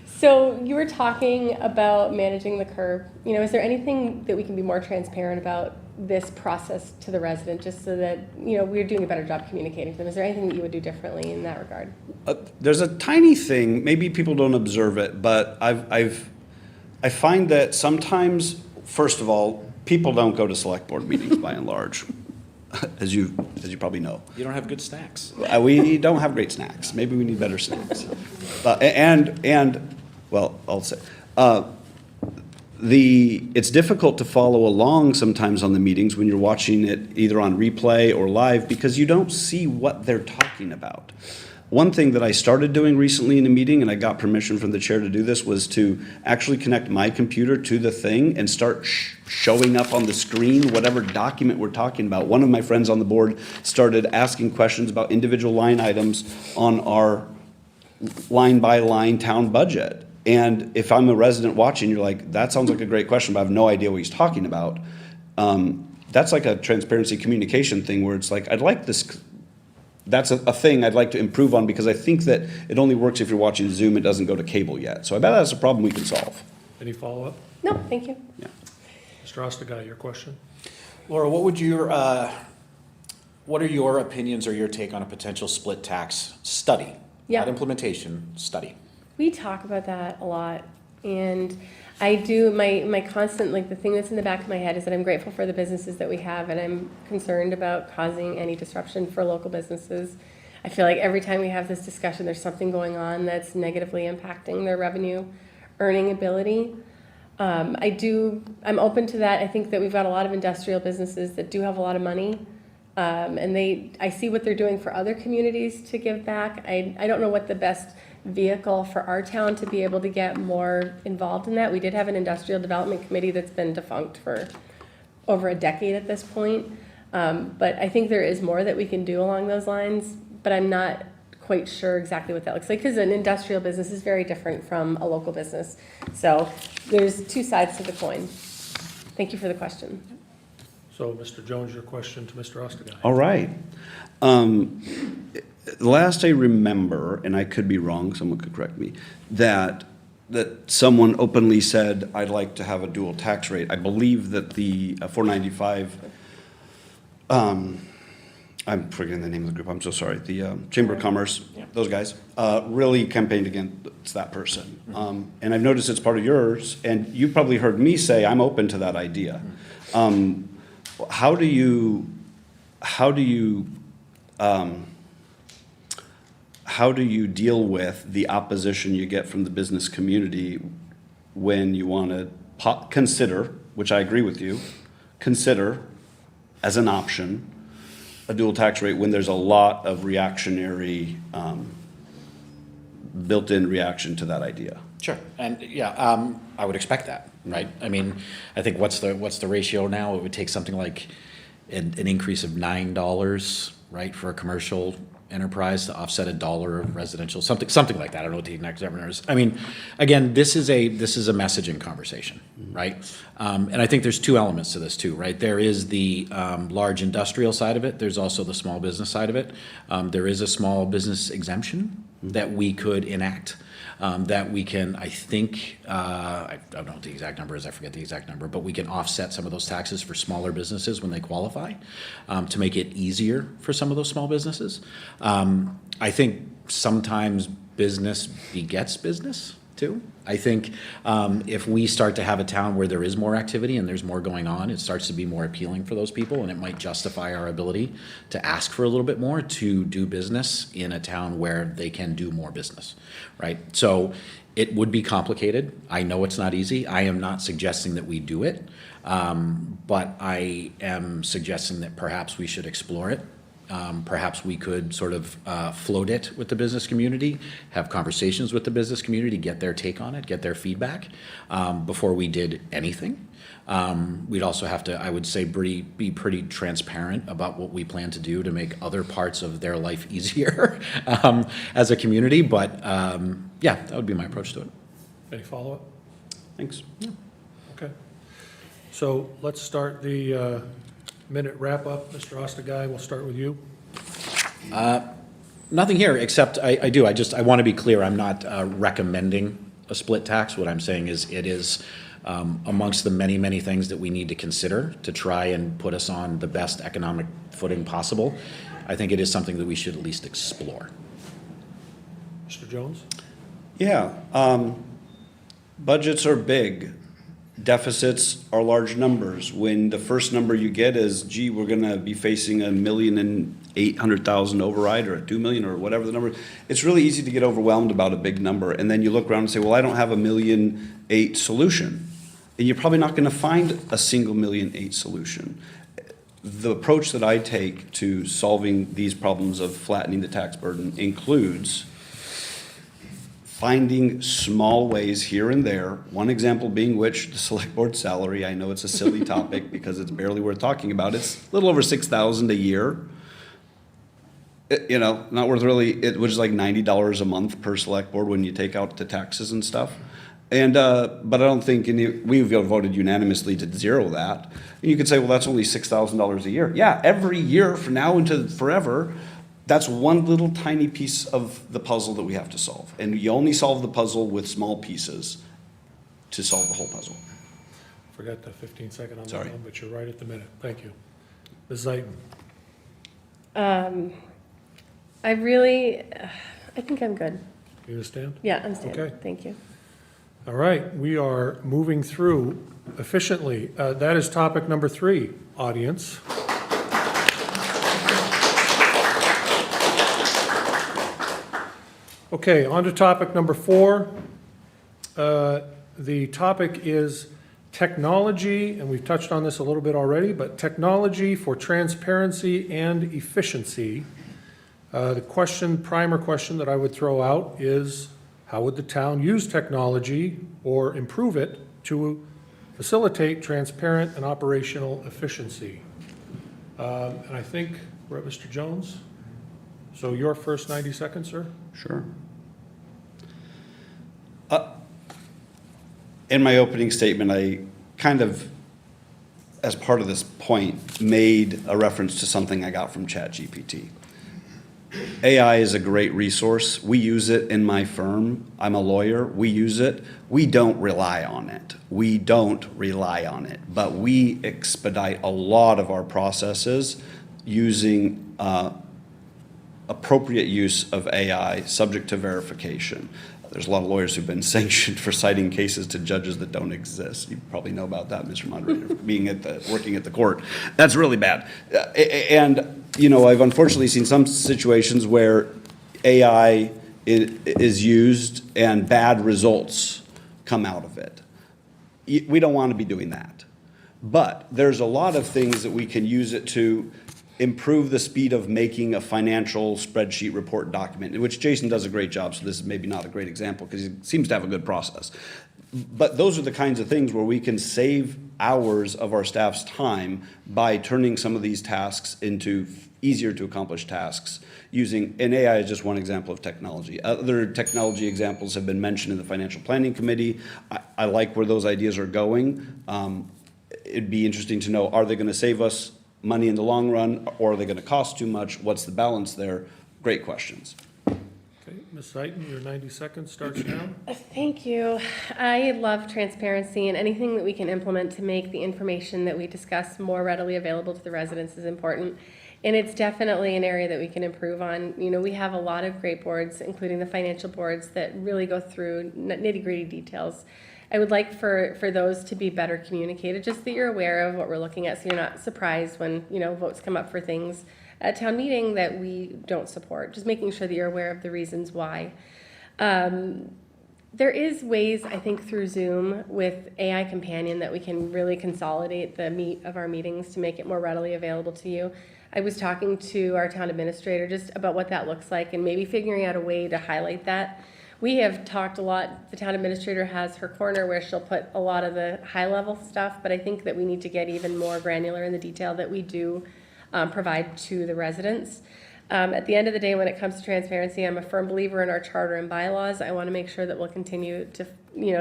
So you were talking about managing the curb. Is there anything that we can be more transparent about this process to the resident, just so that, we're doing a better job communicating to them? Is there anything that you would do differently in that regard? There's a tiny thing, maybe people don't observe it, but I find that sometimes, first of all, people don't go to select board meetings by and large, as you probably know. You don't have good snacks. We don't have great snacks. Maybe we need better snacks. Well, I'll say, it's difficult to follow along sometimes on the meetings when you're watching it either on replay or live, because you don't see what they're talking about. one thing that I started doing recently in a meeting, and I got permission from the chair to do this, was to actually connect my computer to the thing and start showing up on the screen whatever document we're talking about. One of my friends on the board started asking questions about individual line items on our line-by-line town budget. And if I'm a resident watching, you're like, that sounds like a great question, but I have no idea what he's talking about. That's like a transparency communication thing where it's like, I'd like this, that's a thing I'd like to improve on, because I think that it only works if you're watching Zoom, it doesn't go to cable yet. So I bet that's a problem we can solve. Any follow-up? No, thank you. Yeah. Mr. Ostagai, your question? Laura, what are your opinions or your take on a potential split tax study? Yeah. Not implementation, study. We talk about that a lot, and I do, my constant, like, the thing that's in the back of my head is that I'm grateful for the businesses that we have, and I'm concerned about causing any disruption for local businesses. I feel like every time we have this discussion, there's something going on that's negatively impacting their revenue earning ability. I'm open to that. I think that we've got a lot of industrial businesses that do have a lot of money. And I see what they're doing for other communities to give back. I don't know what the best vehicle for our town to be able to get more involved in that. We did have an industrial development committee that's been defunct for over a decade at this point. But I think there is more that we can do along those lines, but I'm not quite sure exactly what that looks like, because an industrial business is very different from a local business. So there's two sides to the coin. Thank you for the question. So, Mr. Jones, your question to Mr. Ostagai. All right. Last I remember, and I could be wrong, someone could correct me, that someone openly said, I'd like to have a dual tax rate. I believe that the 495, I'm forgetting the name of the group, I'm so sorry, the Chamber of Commerce, those guys, really campaigned against that person. And I've noticed it's part of yours, and you probably heard me say, I'm open to that idea. How do you deal with the opposition you get from the business community when you want to consider, which I agree with you, consider as an option a dual tax rate when there's a lot of reactionary, built-in reaction to that idea? Sure, and yeah, I would expect that, right? I mean, I think what's the ratio now? It would take something like an increase of $9, right, for a commercial enterprise to offset $1 of residential, something like that. I don't know what the exact number is. I mean, again, this is a messaging conversation, right? And I think there's two elements to this too, right? There is the large industrial side of it. There's also the small business side of it. There is a small business exemption that we could enact. That we can, I think, I don't know what the exact number is, I forget the exact number, but we can offset some of those taxes for smaller businesses when they qualify, to make it easier for some of those small businesses. I think sometimes business begets business too. I think if we start to have a town where there is more activity and there's more going on, it starts to be more appealing for those people, and it might justify our ability to ask for a little bit more to do business in a town where they can do more business, right? So it would be complicated. I know it's not easy. I am not suggesting that we do it, but I am suggesting that perhaps we should explore it. Perhaps we could sort of float it with the business community, have conversations with the business community, get their take on it, get their feedback before we did anything. We'd also have to, I would say, be pretty transparent about what we plan to do to make other parts of their life easier as a community. But yeah, that would be my approach to it. Any follow-up? Thanks. Yeah. Okay. So let's start the minute wrap-up. Mr. Ostagai, we'll start with you. Nothing here, except I want to be clear, I'm not recommending a split tax. What I'm saying is it is amongst the many, many things that we need to consider to try and put us on the best economic footing possible. I think it is something that we should at least explore. Mr. Jones? Yeah, budgets are big. Deficits are large numbers. When the first number you get is, gee, we're gonna be facing $1,800,000 override, or a 2 million, or whatever the number, it's really easy to get overwhelmed about a big number. And then you look around and say, well, I don't have $1.8 million solution. And you're probably not gonna find a single $1.8 million solution. the approach that I take to solving these problems of flattening the tax burden includes finding small ways here and there, one example being which, the select board salary. I know it's a silly topic because it's barely worth talking about. It's a little over $6,000 a year. Not worth really, it was like $90 a month per select board when you take out the taxes and stuff. And, but I don't think we voted unanimously to zero that. And you could say, well, that's only $6,000 a year. Yeah, every year from now into forever, that's one little tiny piece of the puzzle that we have to solve. And you only solve the puzzle with small pieces to solve the whole puzzle. Forgot the 15-second on that Sorry. one, but you're right at the minute. Thank you. Ms. Zeiton? I think I'm good. You understand? Yeah, I'm standing. Okay. Thank you. All right, we are moving through efficiently. That is topic number 3, audience. Okay, on to topic number 4. The topic is technology, and we've touched on this a little bit already, but technology for transparency and efficiency. The primer question that I would throw out is, how would the town use technology or improve it to facilitate transparent and operational efficiency? And I think we're at Mr. Jones. So your first 90 seconds, sir? Sure. In my opening statement, I kind of, as part of this point, made a reference to something I got from ChatGPT. AI is a great resource. We use it in my firm. I'm a lawyer. We use it. We don't rely on it. But we expedite a lot of our processes using appropriate use of AI, subject to verification. There's a lot of lawyers who've been sanctioned for citing cases to judges that don't exist. You probably know about that, Mr. Moderator, working at the court. That's really bad. And I've unfortunately seen some situations where AI is used and bad results come out of it. We don't want to be doing that. But there's a lot of things that we can use it to improve the speed of making a financial spreadsheet report document, in which Jason does a great job, so this is maybe not a great example because he seems to have a good process. But those are the kinds of things where we can save hours of our staff's time by turning some of these tasks into easier to accomplish tasks and AI is just one example of technology. Other technology examples have been mentioned in the Financial Planning Committee. I like where those ideas are going. It'd be interesting to know, are they going to save us money in the long run, or are they going to cost too much? What's the balance there? Great questions. Okay, Ms. Zeiton, your 90 seconds starts now. Thank you. I love transparency, and anything that we can implement to make the information that we discuss more readily available to the residents is important. And it's definitely an area that we can improve on. We have a lot of great boards, including the financial boards, that really go through nitty-gritty details. I would like for those to be better communicated, just that you're aware of what we're looking at, so you're not surprised when, votes come up for things at town meeting that we don't support. Just making sure that you're aware of the reasons why. There is ways, I think, through Zoom with AI Companion that we can really consolidate the meat of our meetings to make it more readily available to you. I was talking to our town administrator just about what that looks like and maybe figuring out a way to highlight that. We have talked a lot, the town administrator has her corner where she'll put a lot of the high-level stuff, but I think that we need to get even more granular in the detail that we do provide to the residents. At the end of the day, when it comes to transparency, I'm a firm believer in our charter and bylaws. I want to make sure that we'll continue to,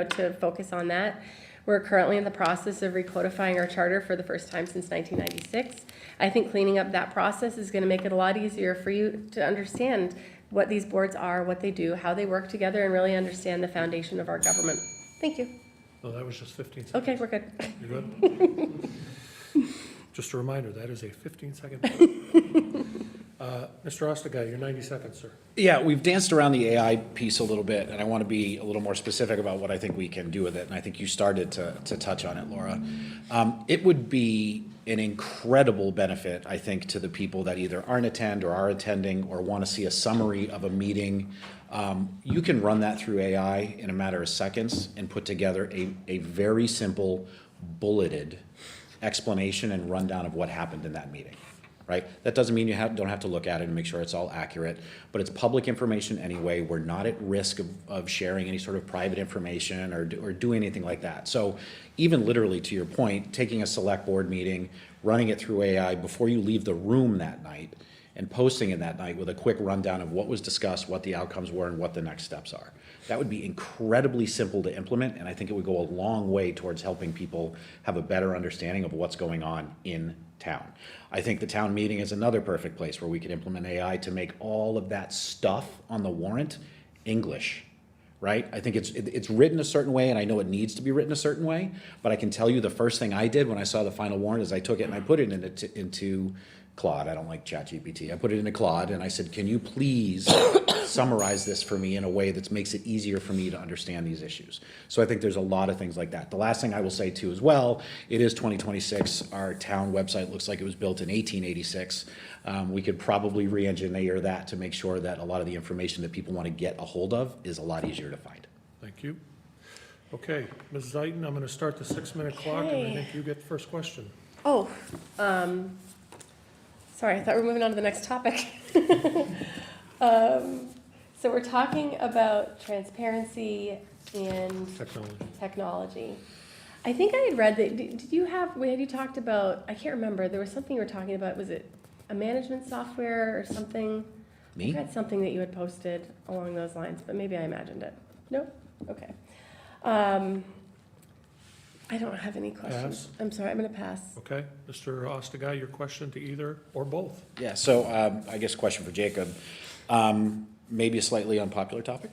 to focus on that. We're currently in the process of recodifying our charter for the first time since 1996. I think cleaning up that process is going to make it a lot easier for you to understand what these boards are, what they do, how they work together, and really understand the foundation of our government. Thank you. Oh, that was just 15 seconds. Okay, we're good. You're good? Just a reminder, that is a 15-second. Mr. Ostagai, your 90 seconds, sir. Yeah, we've danced around the AI piece a little bit, and I want to be a little more specific about what I think we can do with it, and I think you started to touch on it, Laura. It would be an incredible benefit, I think, to the people that either aren't attend or are attending or want to see a summary of a meeting. You can run that through AI in a matter of seconds and put together a very simple, bulleted explanation and rundown of what happened in that meeting, right? That doesn't mean you don't have to look at it and make sure it's all accurate, but it's public information anyway. We're not at risk of sharing any sort of private information or doing anything like that. So even literally, to your point, taking a select board meeting, running it through AI before you leave the room that night, and posting it that night with a quick rundown of what was discussed, what the outcomes were, and what the next steps are. That would be incredibly simple to implement, and I think it would go a long way towards helping people have a better understanding of what's going on in town. I think the town meeting is another perfect place where we could implement AI to make all of that stuff on the warrant English, right? I think it's written a certain way, and I know it needs to be written a certain way, but I can tell you the first thing I did when I saw the final warrant is I took it and I put it into Claude. I don't like ChatGPT. I put it into Claude and I said, can you please summarize this for me in a way that makes it easier for me to understand these issues? So I think there's a lot of things like that. The last thing I will say too as well, it is 2026. Our town website looks like it was built in 1886. We could probably re-engineer that to make sure that a lot of the information that people want to get a hold of is a lot easier to find. Thank you. Okay, Ms. Zeiton, I'm going to start the 6-minute clock, and I Okay. think you get the first question. Oh, sorry, I thought we were moving on to the next topic. So we're talking about transparency and Technology. technology. I think I had read that, did you have, had you talked about, I can't remember, there was something you were talking about, was it a management software or something? Me? I read something that you had posted along those lines, but maybe I imagined it. No? Okay. I don't have any questions. Pass. I'm sorry, I'm going to pass. Okay, Mr. Ostagai, your question to either or both? Yeah, so I guess a question for Jacob, maybe a slightly unpopular topic,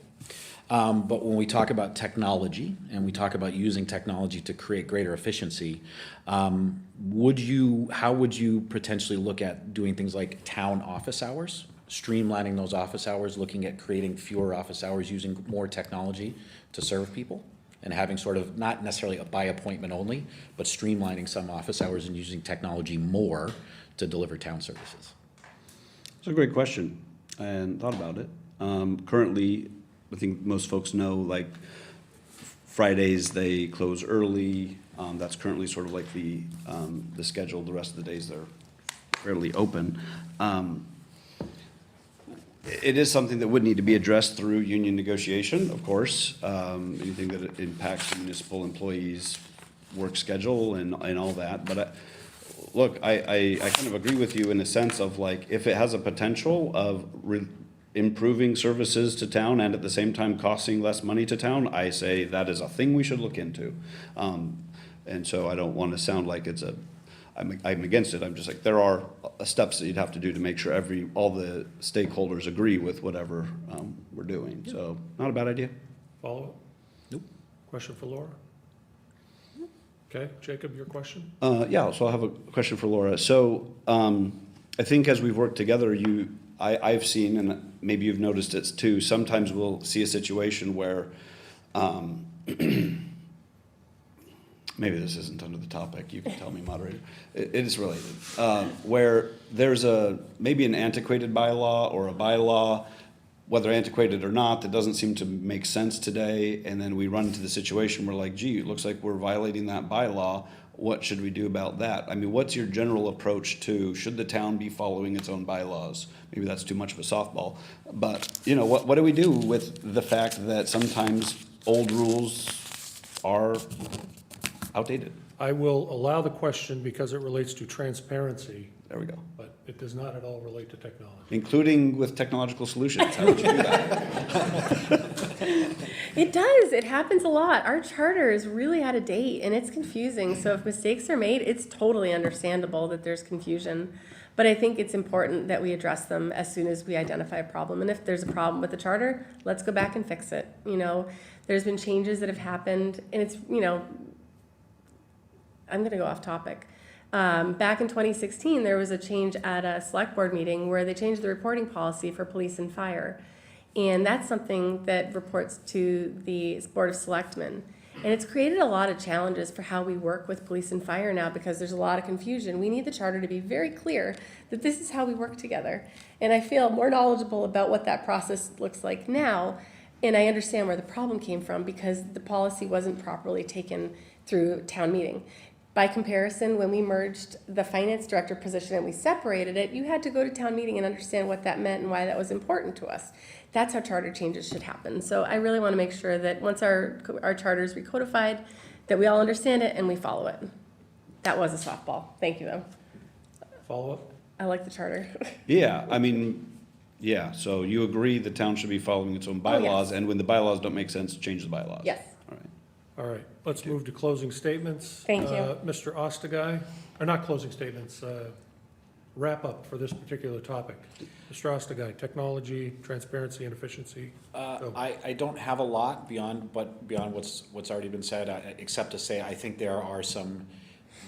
but when we talk about technology and we talk about using technology to create greater efficiency, how would you potentially look at doing things like town office hours, streamlining those office hours, looking at creating fewer office hours, using more technology to serve people? And having sort of, not necessarily a by appointment only, but streamlining some office hours and using technology more to deliver town services. It's a great question. I hadn't thought about it. Currently, I think most folks know, like, Fridays, they close early. That's currently sort of like the schedule. The rest of the days, they're fairly open. It is something that would need to be addressed through union negotiation, of course. Anything that impacts municipal employees' work schedule and all that. But look, I kind of agree with you in a sense of, like, if it has a potential of improving services to town and at the same time costing less money to town, I say that is a thing we should look into. And so I don't want to sound like I'm against it. I'm just like, there are steps that you'd have to do to make sure all the stakeholders agree with whatever we're doing. So not a bad idea. Follow-up? Nope. Question for Laura? Okay, Jacob, your question? Yeah, so I have a question for Laura. So I think as we've worked together, I've seen, and maybe you've noticed it too, sometimes we'll see a situation where maybe this isn't under the topic, you can tell me, moderator. It is related. Where there's maybe an antiquated bylaw or a bylaw, whether antiquated or not, that doesn't seem to make sense today, and then we run into the situation where, like, gee, it looks like we're violating that bylaw. What should we do about that? I mean, what's your general approach to, should the town be following its own bylaws? Maybe that's too much of a softball, but, you know, what do we do with the fact that sometimes old rules are outdated? I will allow the question because it relates to transparency, There we go. but it does not at all relate to technology. Including with technological solutions. How would you do that? It does. It happens a lot. Our charter is really out of date and it's confusing. So if mistakes are made, it's totally understandable that there's confusion. But I think it's important that we address them as soon as we identify a problem. And if there's a problem with the charter, let's go back and fix it. You know, there's been changes that have happened, and it's, you know, I'm going to go off topic. Back in 2016, there was a change at a select board meeting where they changed the reporting policy for police and fire. And that's something that reports to the Board of Selectmen. And it's created a lot of challenges for how we work with police and fire now because there's a lot of confusion. We need the charter to be very clear that this is how we work together. And I feel more knowledgeable about what that process looks like now. And I understand where the problem came from because the policy wasn't properly taken through town meeting. By comparison, when we merged the finance director position and we separated it, you had to go to town meeting and understand what that meant and why that was important to us. That's how charter changes should happen. So I really want to make sure that once our charter is recodified, that we all understand it and we follow it. That was a softball. Thank you, though. Follow up? I like the charter. Yeah, I mean, yeah, so you agree the town should be following its own bylaws, and when the bylaws don't make sense, change the bylaws? Yes. All right. All right, let's move to closing statements. Thank you. Mr. Ostagai, or not closing statements, wrap up for this particular topic. Mr. Ostagai, technology, transparency, and efficiency. Go. I don't have a lot beyond what's already been said, except to say I think there are some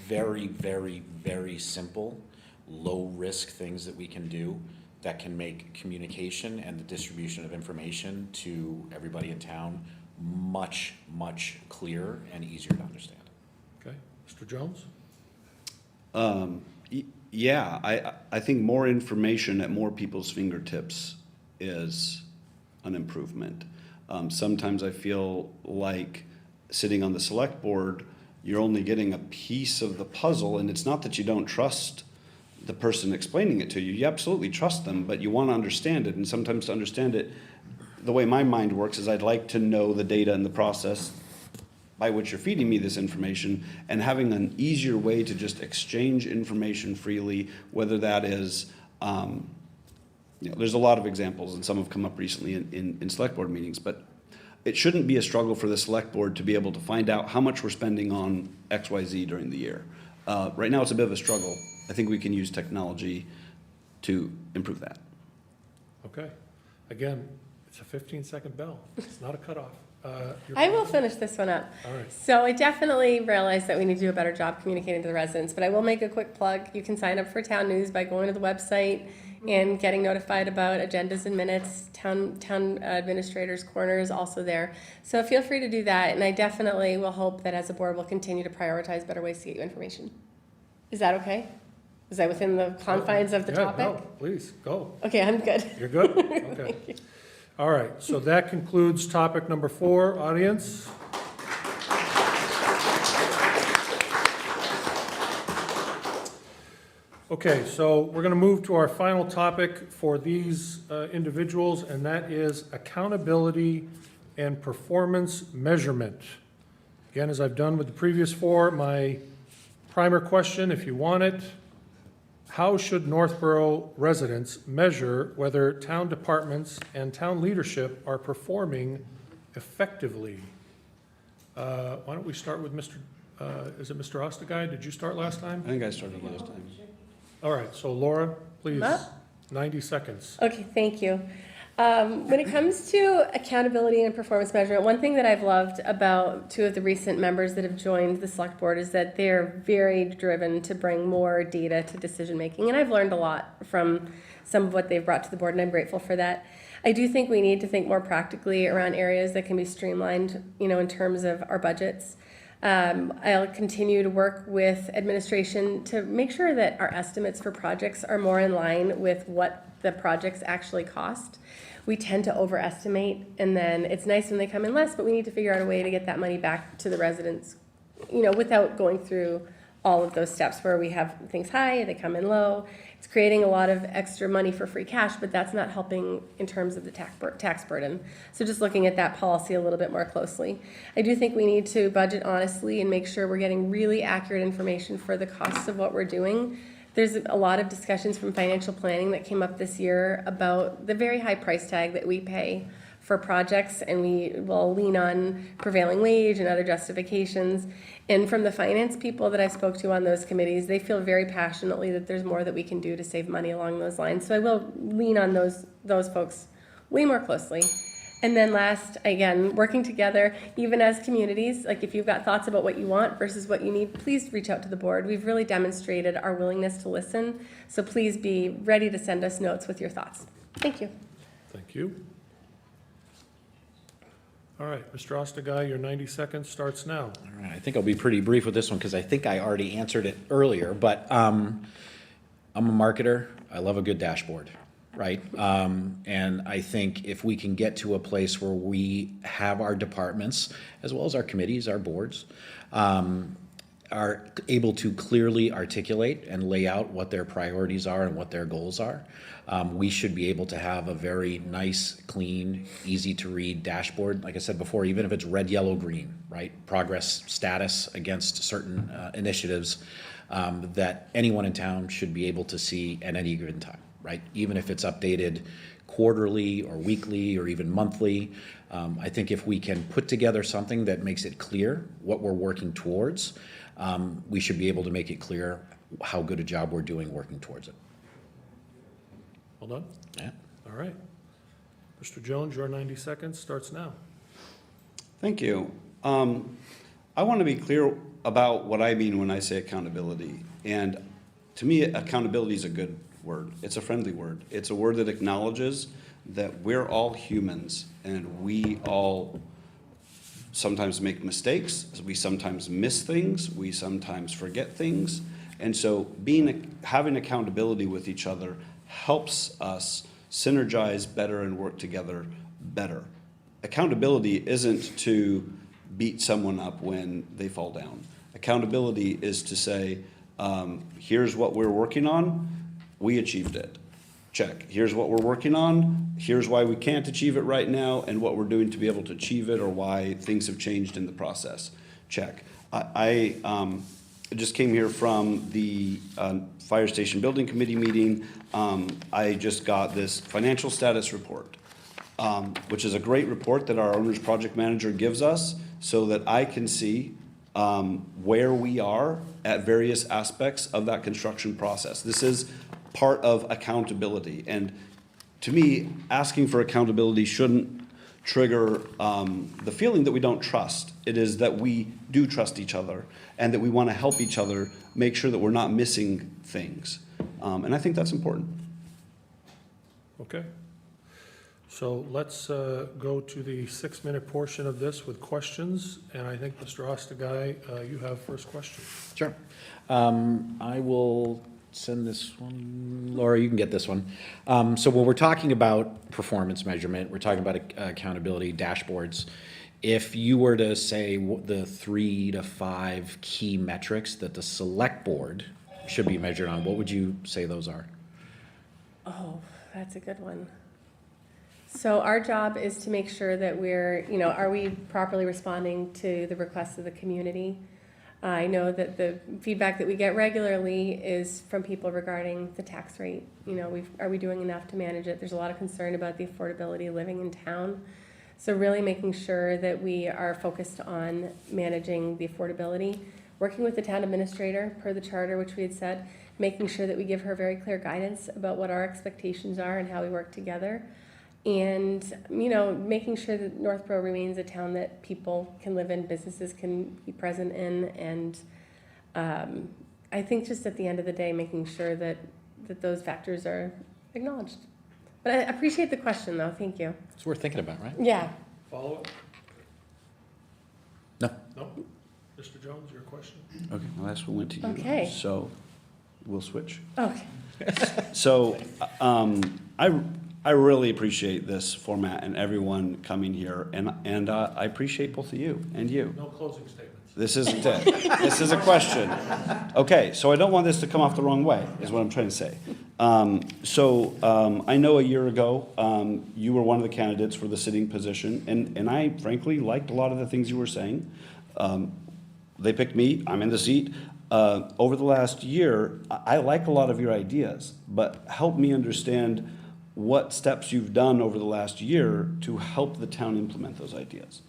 very, very, very simple, low-risk things that we can do that can make communication and the distribution of information to everybody in town much, much clearer and easier to understand. Okay, Mr. Jones? Yeah, I think more information at more people's fingertips is an improvement. Sometimes I feel like sitting on the select board, you're only getting a piece of the puzzle, and it's not that you don't trust the person explaining it to you. You absolutely trust them, but you want to understand it, and sometimes to understand it, the way my mind works is I'd like to know the data and the process by which you're feeding me this information, and having an easier way to just exchange information freely, whether that is, there's a lot of examples, and some have come up recently in select board meetings, but it shouldn't be a struggle for the select board to be able to find out how much we're spending on XYZ during the year. Right now, it's a bit of a struggle. I think we can use technology to improve that. Okay. Again, it's a 15-second bell. It's not a cutoff. I will finish this one up. All right. So I definitely realize that we need to do a better job communicating to the residents, but I will make a quick plug. You can sign up for town news by going to the website and getting notified about agendas and minutes. Town administrator's corner is also there. So feel free to do that, and I definitely will hope that as a board we'll continue to prioritize better ways to get you information. Is that okay? Is that within the confines of the Yeah, topic? no, please, go. Okay, I'm good. You're good? Okay. All right, so that concludes topic number 4, audience. Okay, so we're going to move to our final topic for these individuals, and that is accountability and performance measurement. Again, as I've done with the previous 4, my primer question, if you want it, how should Northborough residents measure whether town departments and town leadership are performing effectively? Why don't we start with Mr., is it Mr. Ostagai? Did you start last time? I think I started last time. All right, so Laura, please, Huh? 90 seconds. Okay, thank you. When it comes to accountability and performance measurement, one thing that I've loved about 2 of the recent members that have joined the select board is that they're very driven to bring more data to decision making, and I've learned a lot from some of what they've brought to the board, and I'm grateful for that. I do think we need to think more practically around areas that can be streamlined, in terms of our budgets. I'll continue to work with administration to make sure that our estimates for projects are more in line with what the projects actually cost. We tend to overestimate, and then it's nice when they come in less, but we need to figure out a way to get that money back to the residents, without going through all of those steps where we have things high, they come in low. It's creating a lot of extra money for free cash, but that's not helping in terms of the tax burden. So just looking at that policy a little bit more closely. I do think we need to budget honestly and make sure we're getting really accurate information for the costs of what we're doing. There's a lot of discussions from financial planning that came up this year about the very high price tag that we pay for projects, and we will lean on prevailing wage and other justifications. And from the finance people that I spoke to on those committees, they feel very passionately that there's more that we can do to save money along those lines. So I will lean on those folks way more closely. And then last, again, working together, even as communities, like if you've got thoughts about what you want versus what you need, please reach out to the board. We've really demonstrated our willingness to listen. So please be ready to send us notes with your thoughts. Thank you. Thank you. All right, Mr. Ostagai, your 90 seconds starts now. All right, I think I'll be pretty brief with this one because I think I already answered it earlier, but I'm a marketer. I love a good dashboard, right? And I think if we can get to a place where we have our departments, as well as our committees, our boards, are able to clearly articulate and lay out what their priorities are and what their goals are, we should be able to have a very nice, clean, easy-to-read dashboard. Like I said before, even if it's red, yellow, green, right? Progress status against certain initiatives that anyone in town should be able to see at any given time, right? Even if it's updated quarterly or weekly or even monthly. I think if we can put together something that makes it clear what we're working towards, we should be able to make it clear how good a job we're doing working towards it. Well done. Yeah. All right. Mr. Jones, your 90 seconds starts now. Thank you. I want to be clear about what I mean when I say accountability. And to me, accountability is a good word. It's a friendly word. It's a word that acknowledges that we're all humans and we all sometimes make mistakes. We sometimes miss things. We sometimes forget things. And so having accountability with each other helps us synergize better and work together better. Accountability isn't to beat someone up when they fall down. Accountability is to say, here's what we're working on, we achieved it. Check. Here's what we're working on, here's why we can't achieve it right now, and what we're doing to be able to achieve it, or why things have changed in the process. Check. I just came here from the Fire Station Building Committee meeting. I just got this financial status report, which is a great report that our owner's project manager gives us so that I can see where we are at various aspects of that construction process. This is part of accountability. And to me, asking for accountability shouldn't trigger the feeling that we don't trust. It is that we do trust each other and that we want to help each other make sure that we're not missing things. And I think that's important. Okay. So let's go to the 6-minute portion of this with questions. And I think, Mr. Ostagai, you have first question. Sure. I will send this one. Laura, you can get this one. So when we're talking about performance measurement, we're talking about accountability dashboards. If you were to say the 3 to 5 key metrics that the select board should be measured on, what would you say those are? Oh, that's a good one. So our job is to make sure that we're, are we properly responding to the requests of the community? I know that the feedback that we get regularly is from people regarding the tax rate. Are we doing enough to manage it? There's a lot of concern about the affordability of living in town. So really making sure that we are focused on managing the affordability, working with the town administrator per the charter, which we had said, making sure that we give her very clear guidance about what our expectations are and how we work together. And, making sure that Northborough remains a town that people can live in, businesses can be present in. And I think just at the end of the day, making sure that those factors are acknowledged. But I appreciate the question, though. Thank you. It's worth thinking about, right? Yeah. Follow up? No. No? Mr. Jones, your question? Okay, the last one went to you. Okay. So we'll switch. Okay. So I really appreciate this format and everyone coming here, and I appreciate both of you and you. No closing statements. This isn't it. This is a question. Okay, so I don't want this to come off the wrong way, is what I'm trying to say. I know a year ago, you were one of the candidates for the sitting position, and I frankly liked a lot of the things you were saying. They picked me, I'm in the seat. Over the last year, I like a lot of your ideas, but help me understand what steps you've done over the last year to help the town implement those ideas.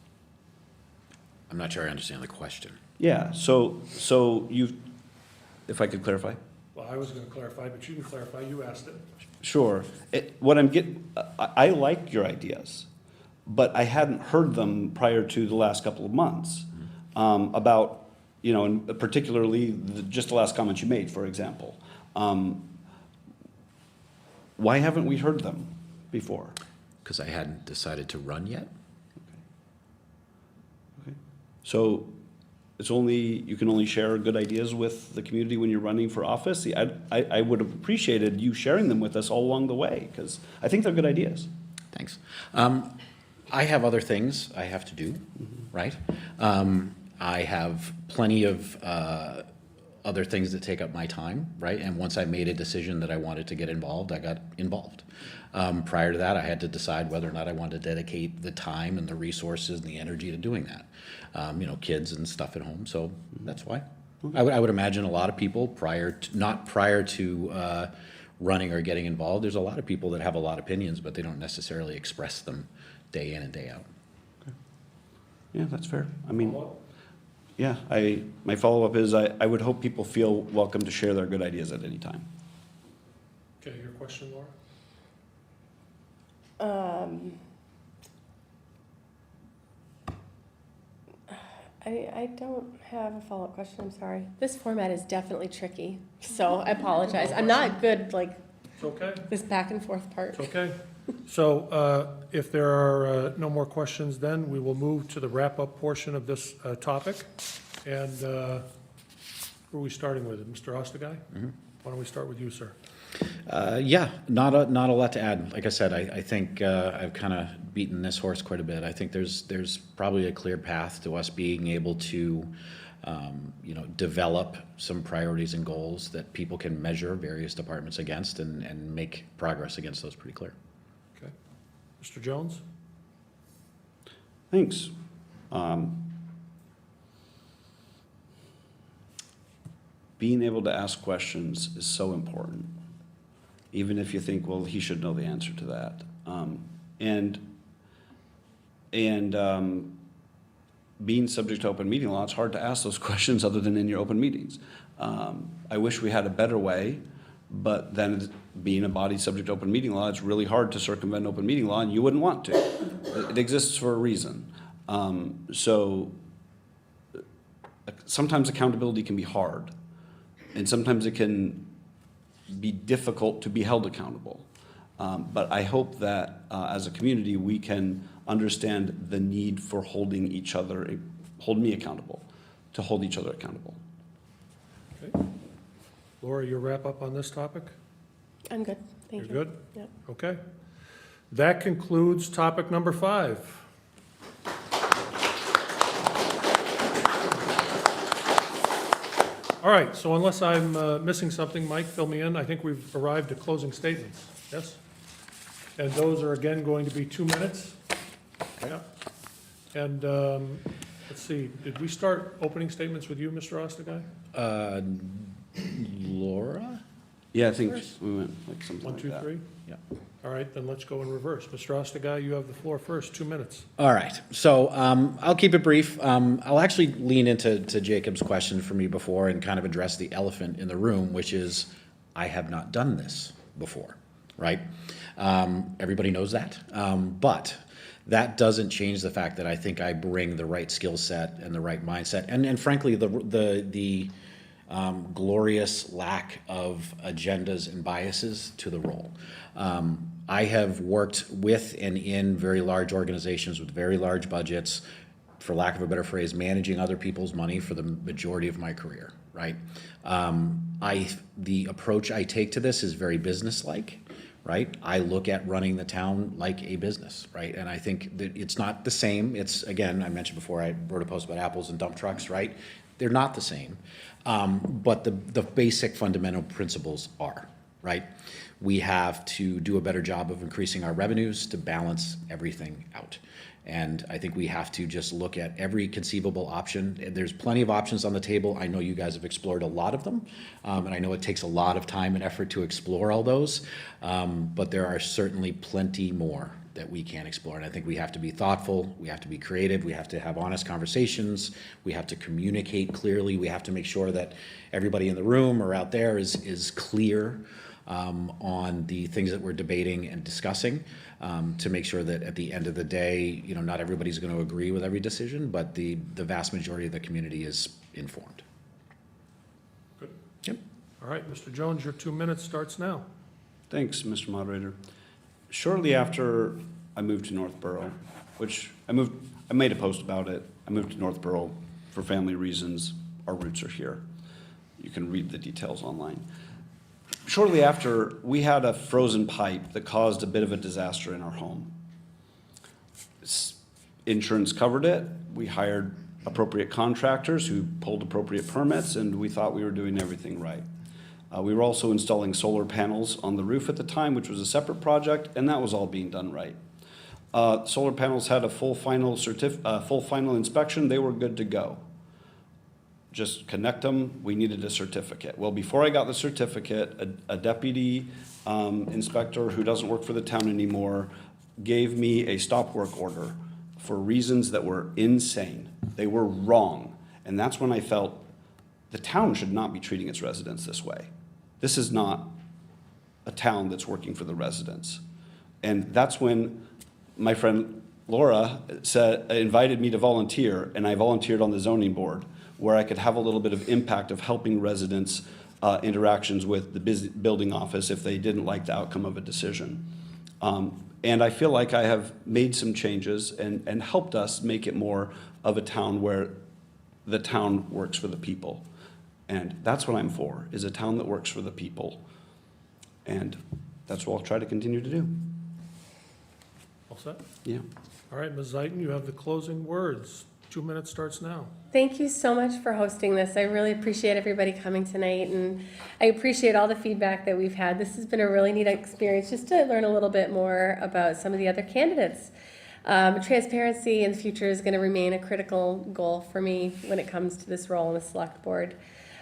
I'm not sure I understand the question. Yeah, so you've, if I could clarify? Well, I was going to clarify, but you can clarify. You asked it. Sure. I like your ideas, but I hadn't heard them prior to the last couple of months about, and particularly just the last comment you made, for example. Why haven't we heard them before? Because I hadn't decided to run yet. Okay. So you can only share good ideas with the community when you're running for office? See, I would have appreciated you sharing them with us all along the way, because I think they're good ideas. Thanks. I have other things I have to do, right? I have plenty of other things that take up my time, right? And once I made a decision that I wanted to get involved, I got involved. Prior to that, I had to decide whether or not I wanted to dedicate the time and the resources and the energy to doing that. Kids and stuff at home, so that's why. I would imagine a lot of people not prior to running or getting involved, there's a lot of people that have a lot of opinions, but they don't necessarily express them day in and day out. Yeah, that's fair. I mean, yeah, my follow-up is I would hope people feel welcome to share their good ideas at any time. Okay, your question, Laura? I don't have a follow-up question, I'm sorry. This format is definitely tricky, so I apologize. I'm not good, like, It's okay. this back and forth part. It's okay. So if there are no more questions, then we will move to the wrap-up portion of this topic. And who are we starting with? Mr. Ostagai? Why don't we start with you, sir? Yeah, not a lot to add. Like I said, I think I've kind of beaten this horse quite a bit. I think there's probably a clear path to us being able to, develop some priorities and goals that people can measure various departments against and make progress against those pretty clear. Okay. Mr. Jones? Thanks. Being able to ask questions is so important, even if you think, well, he should know the answer to that. Being subject to open meeting law, it's hard to ask those questions other than in your open meetings. I wish we had a better way, but then being a body subject to open meeting law, it's really hard to circumvent open meeting law, and you wouldn't want to. It exists for a reason. So sometimes accountability can be hard, and sometimes it can be difficult to be held accountable. But I hope that as a community, we can understand the need for hold me accountable, to hold each other accountable. Okay. Laura, your wrap-up on this topic? I'm good, thank you. You're good? Yep. Okay. That concludes topic number 5. All right, so unless I'm missing something, Mike, fill me in. I think we've arrived at closing statements, yes? And those are again going to be 2 minutes. Yeah. And let's see, did we start opening statements with you, Mr. Ostagai? Laura? Yeah, I think we went like something 1, like 2, that. 3? Yeah. All right, then let's go in reverse. Mr. Ostagai, you have the floor first, 2 minutes. All right, so I'll keep it brief. I'll actually lean into Jacob's question for me before and kind of address the elephant in the room, which is I have not done this before, right? Everybody knows that, but that doesn't change the fact that I think I bring the right skill set and the right mindset, and frankly, the glorious lack of agendas and biases to the role. I have worked with and in very large organizations with very large budgets, for lack of a better phrase, managing other people's money for the majority of my career, right? The approach I take to this is very business-like, right? I look at running the town like a business, right? And I think that it's not the same. It's, again, I mentioned before, I wrote a post about apples and dump trucks, right? They're not the same. But the basic fundamental principles are, right? We have to do a better job of increasing our revenues to balance everything out. And I think we have to just look at every conceivable option. There's plenty of options on the table. I know you guys have explored a lot of them. And I know it takes a lot of time and effort to explore all those. But there are certainly plenty more that we can explore. And I think we have to be thoughtful, we have to be creative, we have to have honest conversations, we have to communicate clearly, we have to make sure that everybody in the room or out there is clear on the things that we're debating and discussing, to make sure that at the end of the day, not everybody's going to agree with every decision, but the vast majority of the community is informed. Good. Yep. All right, Mr. Jones, your 2 minutes starts now. Thanks, Mr. Moderator. Shortly after I moved to Northborough, I made a post about it. I moved to Northborough for family reasons. Our roots are here. You can read the details online. Shortly after, we had a frozen pipe that caused a bit of a disaster in our home. Insurance covered it. We hired appropriate contractors who pulled appropriate permits, and we thought we were doing everything right. We were also installing solar panels on the roof at the time, which was a separate project, and that was all being done right. Solar panels had a full final inspection. They were good to go. Just connect them. We needed a certificate. Well, before I got the certificate, a deputy inspector who doesn't work for the town anymore gave me a stop work order for reasons that were insane. They were wrong. And that's when I felt the town should not be treating its residents this way. This is not a town that's working for the residents. And that's when my friend Laura invited me to volunteer, and I volunteered on the zoning board, where I could have a little bit of impact of helping residents' interactions with the building office if they didn't like the outcome of a decision. And I feel like I have made some changes and helped us make it more of a town where the town works for the people. And that's what I'm for, is a town that works for the people. And that's what I'll try to continue to do. All set? Yeah. All right, Ms. Zeiton, you have the closing words. 2 minutes starts now. Thank you so much for hosting this. I really appreciate everybody coming tonight, and I appreciate all the feedback that we've had. This has been a really neat experience just to learn a little bit more about some of the other candidates. Transparency in the future is going to remain a critical goal for me when it comes to this role in the select board.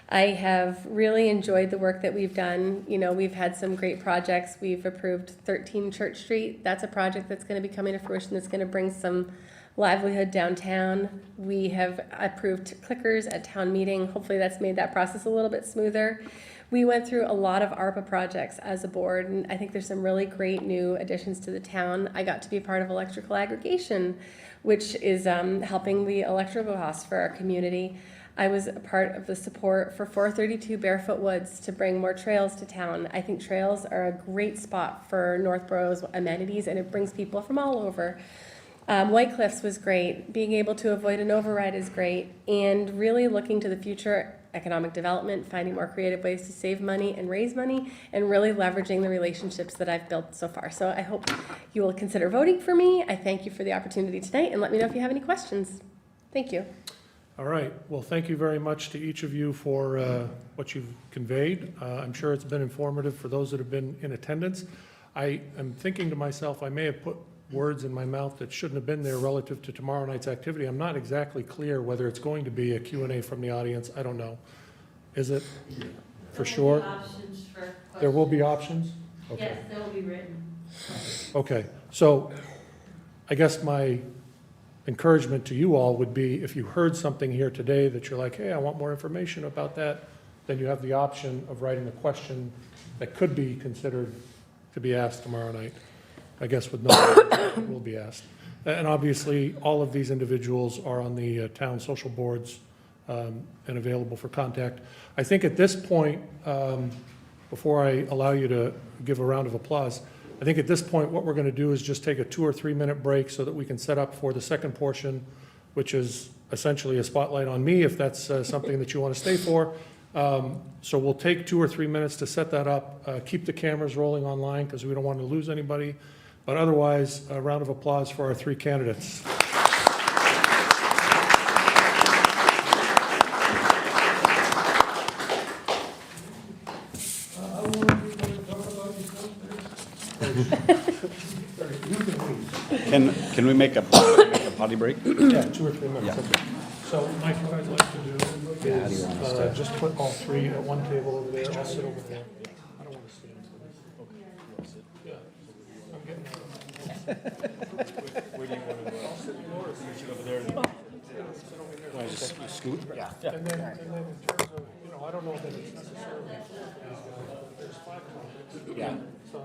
I have really enjoyed the work that we've done. You know, we've had some great projects. We've approved 13 Church Street. That's a project that's going to be coming to fruition that's going to bring some livelihood downtown. We have approved clickers at town meeting. Hopefully that's made that process a little bit smoother. We went through a lot of ARPA projects as a board, and I think there's some really great new additions to the town. I got to be a part of electrical aggregation, which is helping the electrical costs for our community. I was a part of the support for 432 Barefoot Woods to bring more trails to town. I think trails are a great spot for Northborough's amenities, and it brings people from all over. White Cliffs was great. Being able to avoid an override is great. And really looking to the future, economic development, finding more creative ways to save money and raise money, and really leveraging the relationships that I've built so far. So I hope you will consider voting for me. I thank you for the opportunity tonight, and let me know if you have any questions. Thank you. All right. Well, thank you very much to each of you for what you've conveyed. I'm sure it's been informative for those that have been in attendance. I am thinking to myself, I may have put words in my mouth that shouldn't have been there relative to tomorrow night's activity. I'm not exactly clear whether it's going to be a Q&A from the audience. I don't know. Is it? For sure? Options for questions. There will be options? Okay. Yes, they will be written. Okay. So I guess my encouragement to you all would be, if you heard something here today that you're like, hey, I want more information about that, then you have the option of writing a question that could be considered to be asked tomorrow night. I guess with no, it will be asked. And obviously, all of these individuals are on the town social boards and available for contact. I think at this point, before I allow you to give a round of applause, I think at this point, what we're going to do is just take a 2 or 3 minute break so that we can set up for the second portion, which is essentially a spotlight on me, if that's something that you want to stay for. So we'll take 2 or 3 minutes to set that up. Keep the cameras rolling online because we don't want to lose anybody. But otherwise, a round of applause for our 3 candidates. Can we make a potty break? Yeah, 2 or 3 minutes. Yeah. Okay. So, Mike, what I'd like to do is just put all 3 at one table over there. I'll sit over there. I don't want to stand. Yeah, I'm getting there. Where do you want to go? I'll sit yours. You sit over there. Sit over here. Want to just scoot? Yeah. And then in terms of, I don't know that it's necessarily, there's 5 topics. Yeah. So.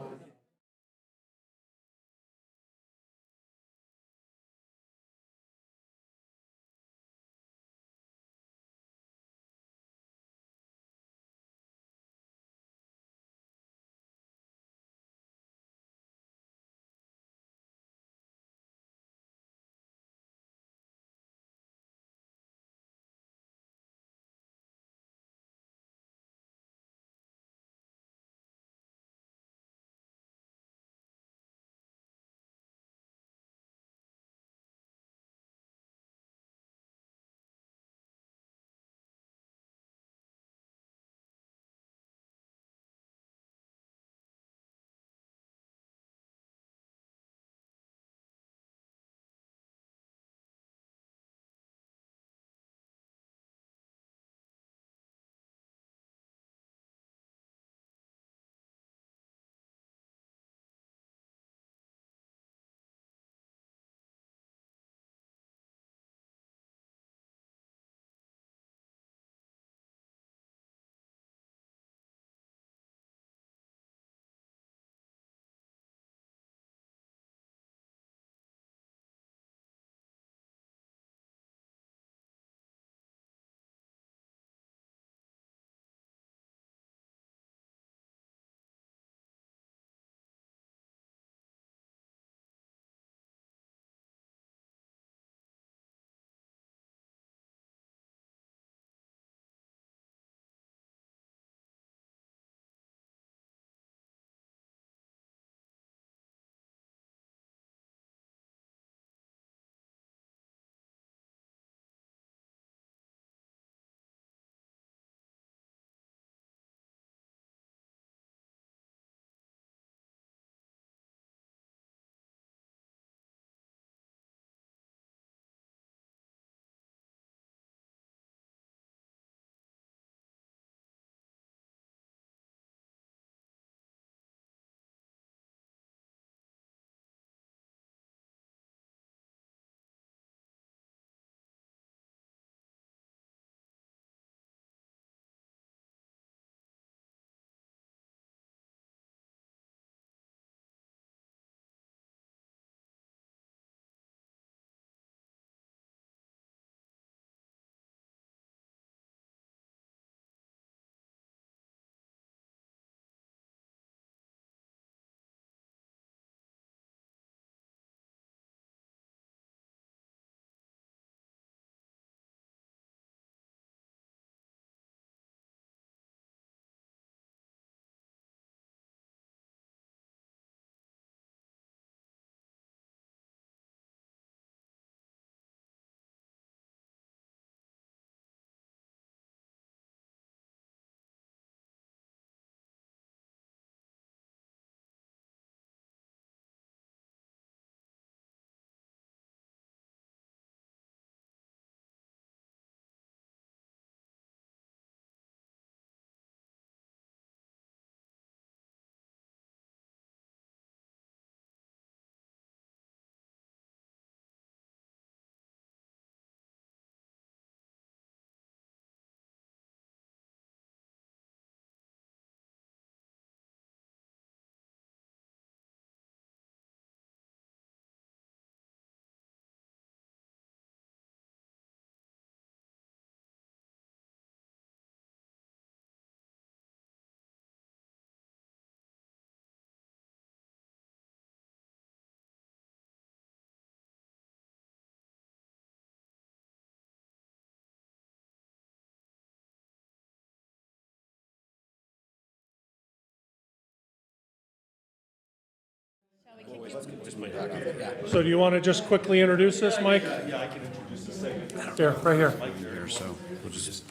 So do you want to just quickly introduce this, Mike? Yeah, I can introduce this segment. Here, right here. Here, so we'll just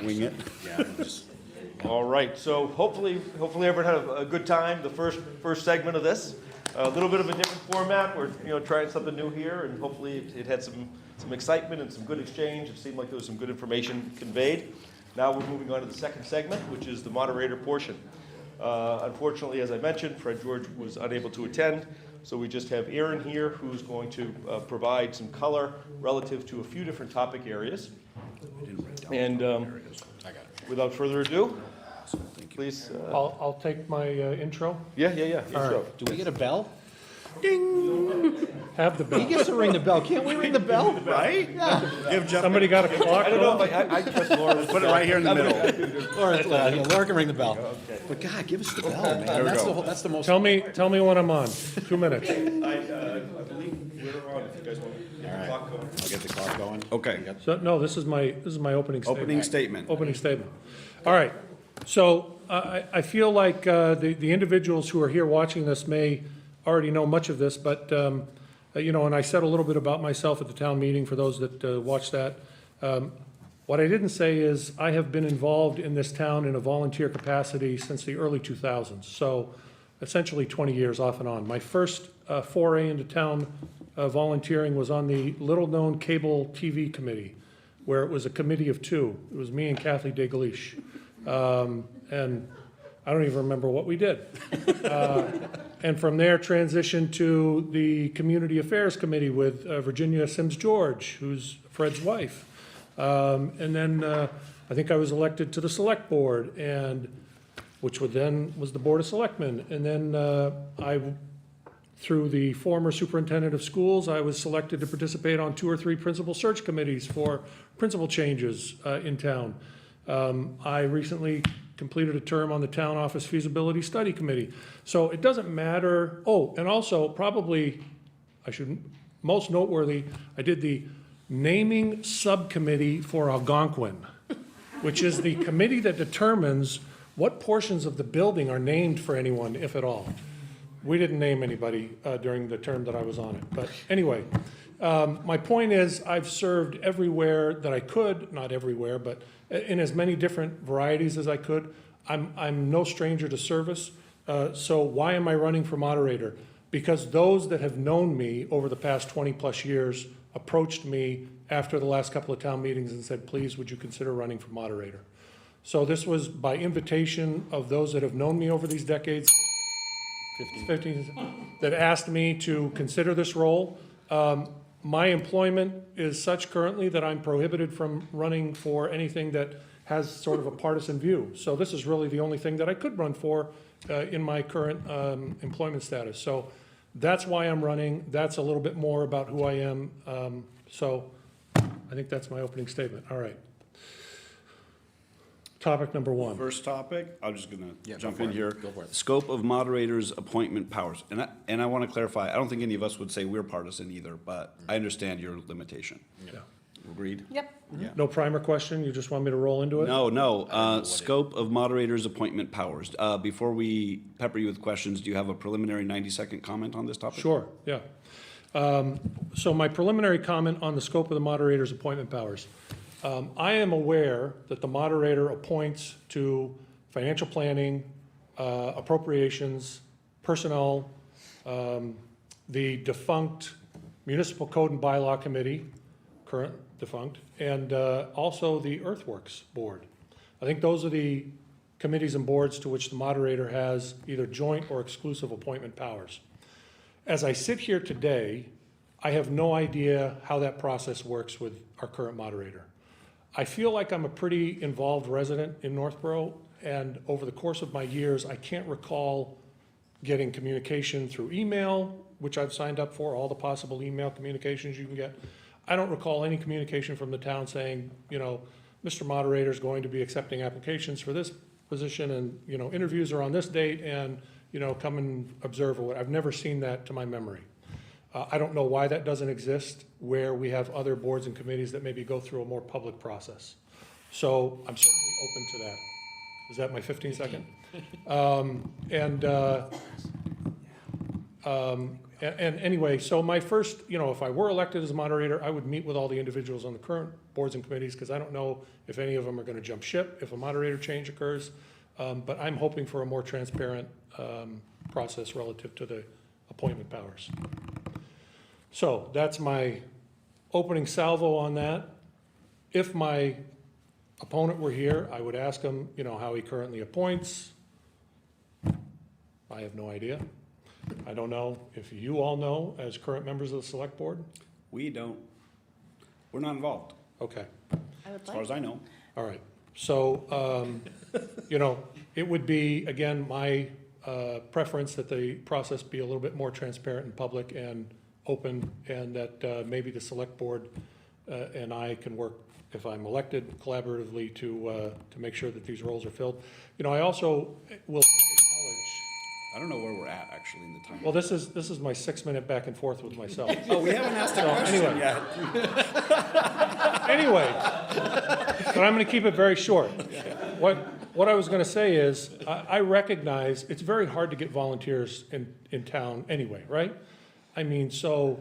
Wing it? Yeah, just. All right, so hopefully everyone had a good time, the first segment of this. A little bit of a different format, we're trying something new here, and hopefully it had some excitement and some good exchange. It seemed like there was some good information conveyed. Now we're moving on to the second segment, which is the moderator portion. Unfortunately, as I mentioned, Fred George was unable to attend, so we just have Aaron here, who's going to provide some color relative to a few different topic areas. And without further ado, please. I'll take my intro. Yeah. Intro. Do we get a bell? Have the He bell. gets to ring the bell. Can't we ring the bell? Right? give Jeff. Somebody got a clock I don't know going? if I trust Laura. Put it right here in the middle. Laura can ring the bell. But God, give us the bell, man. That's the most. Tell me when I'm on. 2 minutes. I believe we're on, if you guys want to get the clock going. I'll get the clock going. Okay, So, no, this is my opening statement. opening statement. Opening statement. All right. So I feel like the individuals who are here watching this may already know much of this, but, and I said a little bit about myself at the town meeting for those that watched that. What I didn't say is I have been involved in this town in a volunteer capacity since the early 2000s. So essentially 20 years off and on. My first foray into town volunteering was on the little-known cable TV committee, where it was a committee of two. It was me and Kathy DeGalish. And I don't even remember what we did. And from there, transitioned to the Community Affairs Committee with Virginia Sims George, who's Fred's wife. And then I think I was elected to the Select Board, which then was the Board of Selectmen. And then through the former superintendent of schools, I was selected to participate on 2 or 3 principal search committees for principal changes in town. I recently completed a term on the Town Office Feasibility Study Committee. So it doesn't matter. Oh, and also probably, most noteworthy, I did the naming subcommittee for Algonquin, which is the committee that determines what portions of the building are named for anyone, if at all. We didn't name anybody during the term that I was on it. But anyway, my point is I've served everywhere that I could, not everywhere, but in as many different varieties as I could. I'm no stranger to service. So why am I running for moderator? Because those that have known me over the past 20 plus years approached me after the last couple of town meetings and said, please, would you consider running for moderator? So this was by invitation of those that have known me over these decades, 15, that asked me to consider this role. My employment is such currently that I'm prohibited from running for anything that has sort of a partisan view. So this is really the only thing that I could run for in my current employment status. So that's why I'm running. That's a little bit more about who I am. So I think that's my opening statement. All right. Topic number 1. First topic, I'm just gonna jump for in it. here. Go for it. Scope of moderators' appointment powers. And I want to clarify, I don't think any of us would say we're partisan either, but I understand your limitation. Yeah. Agreed? Yep. Yeah. No primer question? You just want me to roll into it? No. Scope of moderators' appointment powers. Before we pepper you with questions, do you have a preliminary 90-second comment on this topic? Sure, yeah. So my preliminary comment on the scope of the moderator's appointment powers. I am aware that the moderator appoints to financial planning, appropriations, personnel, the defunct Municipal Code and Bylaw Committee, current defunct, and also the Earthworks Board. I think those are the committees and boards to which the moderator has either joint or exclusive appointment powers. As I sit here today, I have no idea how that process works with our current moderator. I feel like I'm a pretty involved resident in Northborough, and over the course of my years, I can't recall getting communication through email, which I've signed up for, all the possible email communications you can get. I don't recall any communication from the town saying, Mr. Moderator is going to be accepting applications for this position, and, interviews are on this date, and, come and observe. I've never seen that to my memory. I don't know why that doesn't exist where we have other boards and committees that maybe go through a more public process. So I'm certainly open to that. Is that my 15 second? And And anyway, so my first, if I were elected as moderator, I would meet with all the individuals on the current boards and committees, because I don't know if any of them are going to jump ship if a moderator change occurs. But I'm hoping for a more transparent process relative to the appointment powers. So that's my opening salvo on that. If my opponent were here, I would ask him, how he currently appoints. I have no idea. I don't know if you all know as current members of the select board. We don't, we're not involved, Okay, I would as far as I know. all right. So, it would be, again, my preference that the process be a little bit more transparent and public and open, and that maybe the select board and I can work, if I'm elected, collaboratively to make sure that these roles are filled. I also will acknowledge, I don't know where we're at, actually, in the time. well, this is my 6-minute back and forth with myself. Oh, we haven't asked a So, question anyway. yet. Anyway, but I'm going to keep it very short. What I was going to say is, I recognize it's very hard to get volunteers in town anyway, right? I mean, so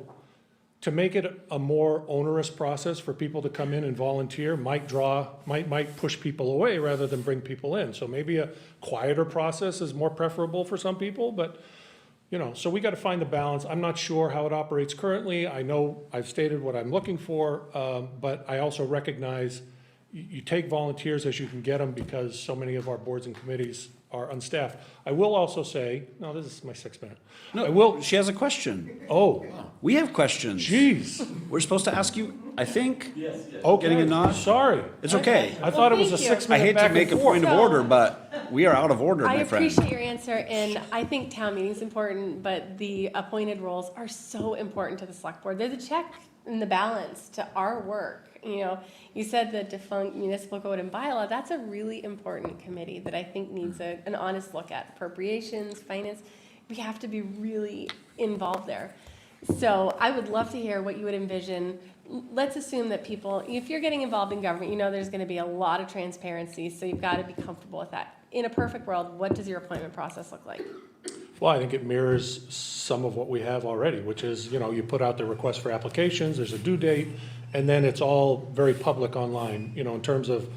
to make it a more onerous process for people to come in and volunteer might push people away rather than bring people in. So maybe a quieter process is more preferable for some people, but so we got to find the balance. I'm not sure how it operates currently. I know I've stated what I'm looking for, but I also recognize you take volunteers as you can get them, because so many of our boards and committees are unstaffed. I will also say, no, this is my 6 minute. I will, She has a question. oh, We have questions. geez, We're supposed to ask you, I think. okay. Getting a nod? Sorry. It's okay. I thought it was a Well, thank you. 6 I minute hate to back make a and forth. point of order, but we are out of order, I my friend. appreciate your answer, and I think town meeting's important, but the appointed roles are so important to the select board. They're the check and the balance to our work. You said the defunct municipal code and bylaw, that's a really important committee that I think needs an honest look at appropriations, finance. We have to be really involved there. So I would love to hear what you would envision. Let's assume that people, if you're getting involved in government, there's going to be a lot of transparency, so you've got to be comfortable with that. In a perfect world, what does your appointment process look like? Well, I think it mirrors some of what we have already, which is, you put out the request for applications, there's a due date, and then it's all very public online, in terms of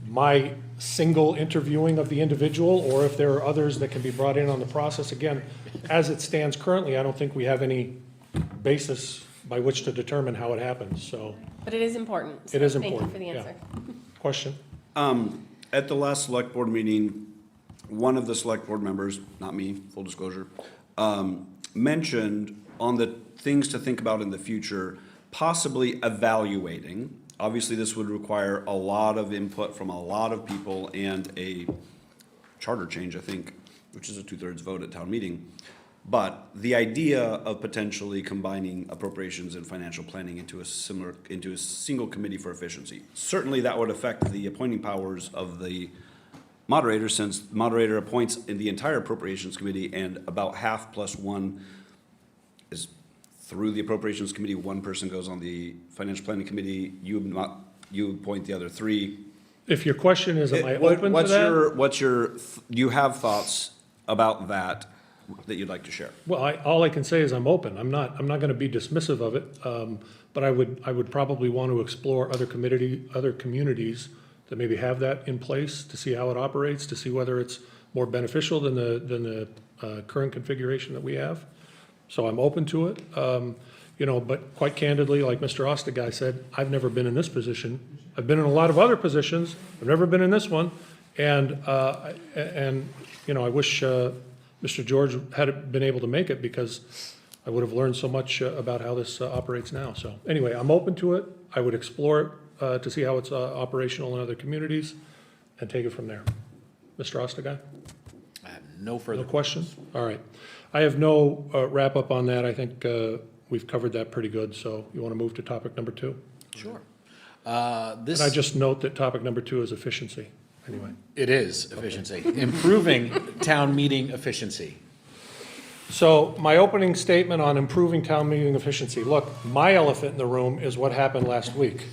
my single interviewing of the individual, or if there are others that can be brought in on the process. Again, as it stands currently, I don't think we have any basis by which to determine how it happens, so, But it is important. so It is Thank important, you for the yeah. answer. question? At the last select board meeting, one of the select board members, not me, full disclosure, mentioned on the things to think about in the future, possibly evaluating. Obviously, this would require a lot of input from a lot of people and a charter change, I think, which is a 2/3 vote at town meeting. But the idea of potentially combining appropriations and financial planning into a single committee for efficiency. Certainly, that would affect the appointing powers of the moderator, since the moderator appoints in the entire appropriations committee, and about half plus one is through the appropriations committee. One person goes on the financial planning committee. You appoint the other three. If your question is, am I What- open to what's that? do you have thoughts about that you'd like to share? Well, all I can say is I'm open. I'm not going to be dismissive of it, but I would probably want to explore other communities that maybe have that in place, to see how it operates, to see whether it's more beneficial than the current configuration that we have. So I'm open to it, but quite candidly, like Mr. Ostagai said, I've never been in this position. I've been in a lot of other positions. I've never been in this one, and I wish Mr. George had been able to make it, because I would have learned so much about how this operates now. So anyway, I'm open to it. I would explore it to see how it's operational in other communities, and take it from there. Mr. Ostagai? I have no further No questions? All right. I have no wrap-up on that. I think we've covered that pretty good, so you want to move to topic number 2? Sure. And I just note that topic number 2 is efficiency, anyway. It is efficiency, improving town meeting efficiency. So my opening statement on improving town meeting efficiency. Look, my elephant in the room is what happened last week.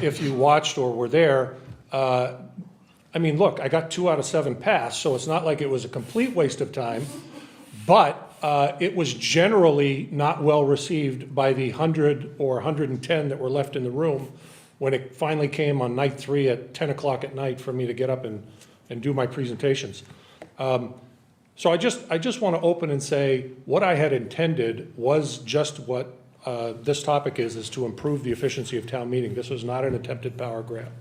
If you watched or were there, look, I got 2 out of 7 passed, so it's not like it was a complete waste of time. But it was generally not well received by the 100 or 110 that were left in the room when it finally came on night 3 at 10 o'clock at night for me to get up and do my presentations. So I just want to open and say, what I had intended was just what this topic is to improve the efficiency of town meeting. This was not an attempted power grab.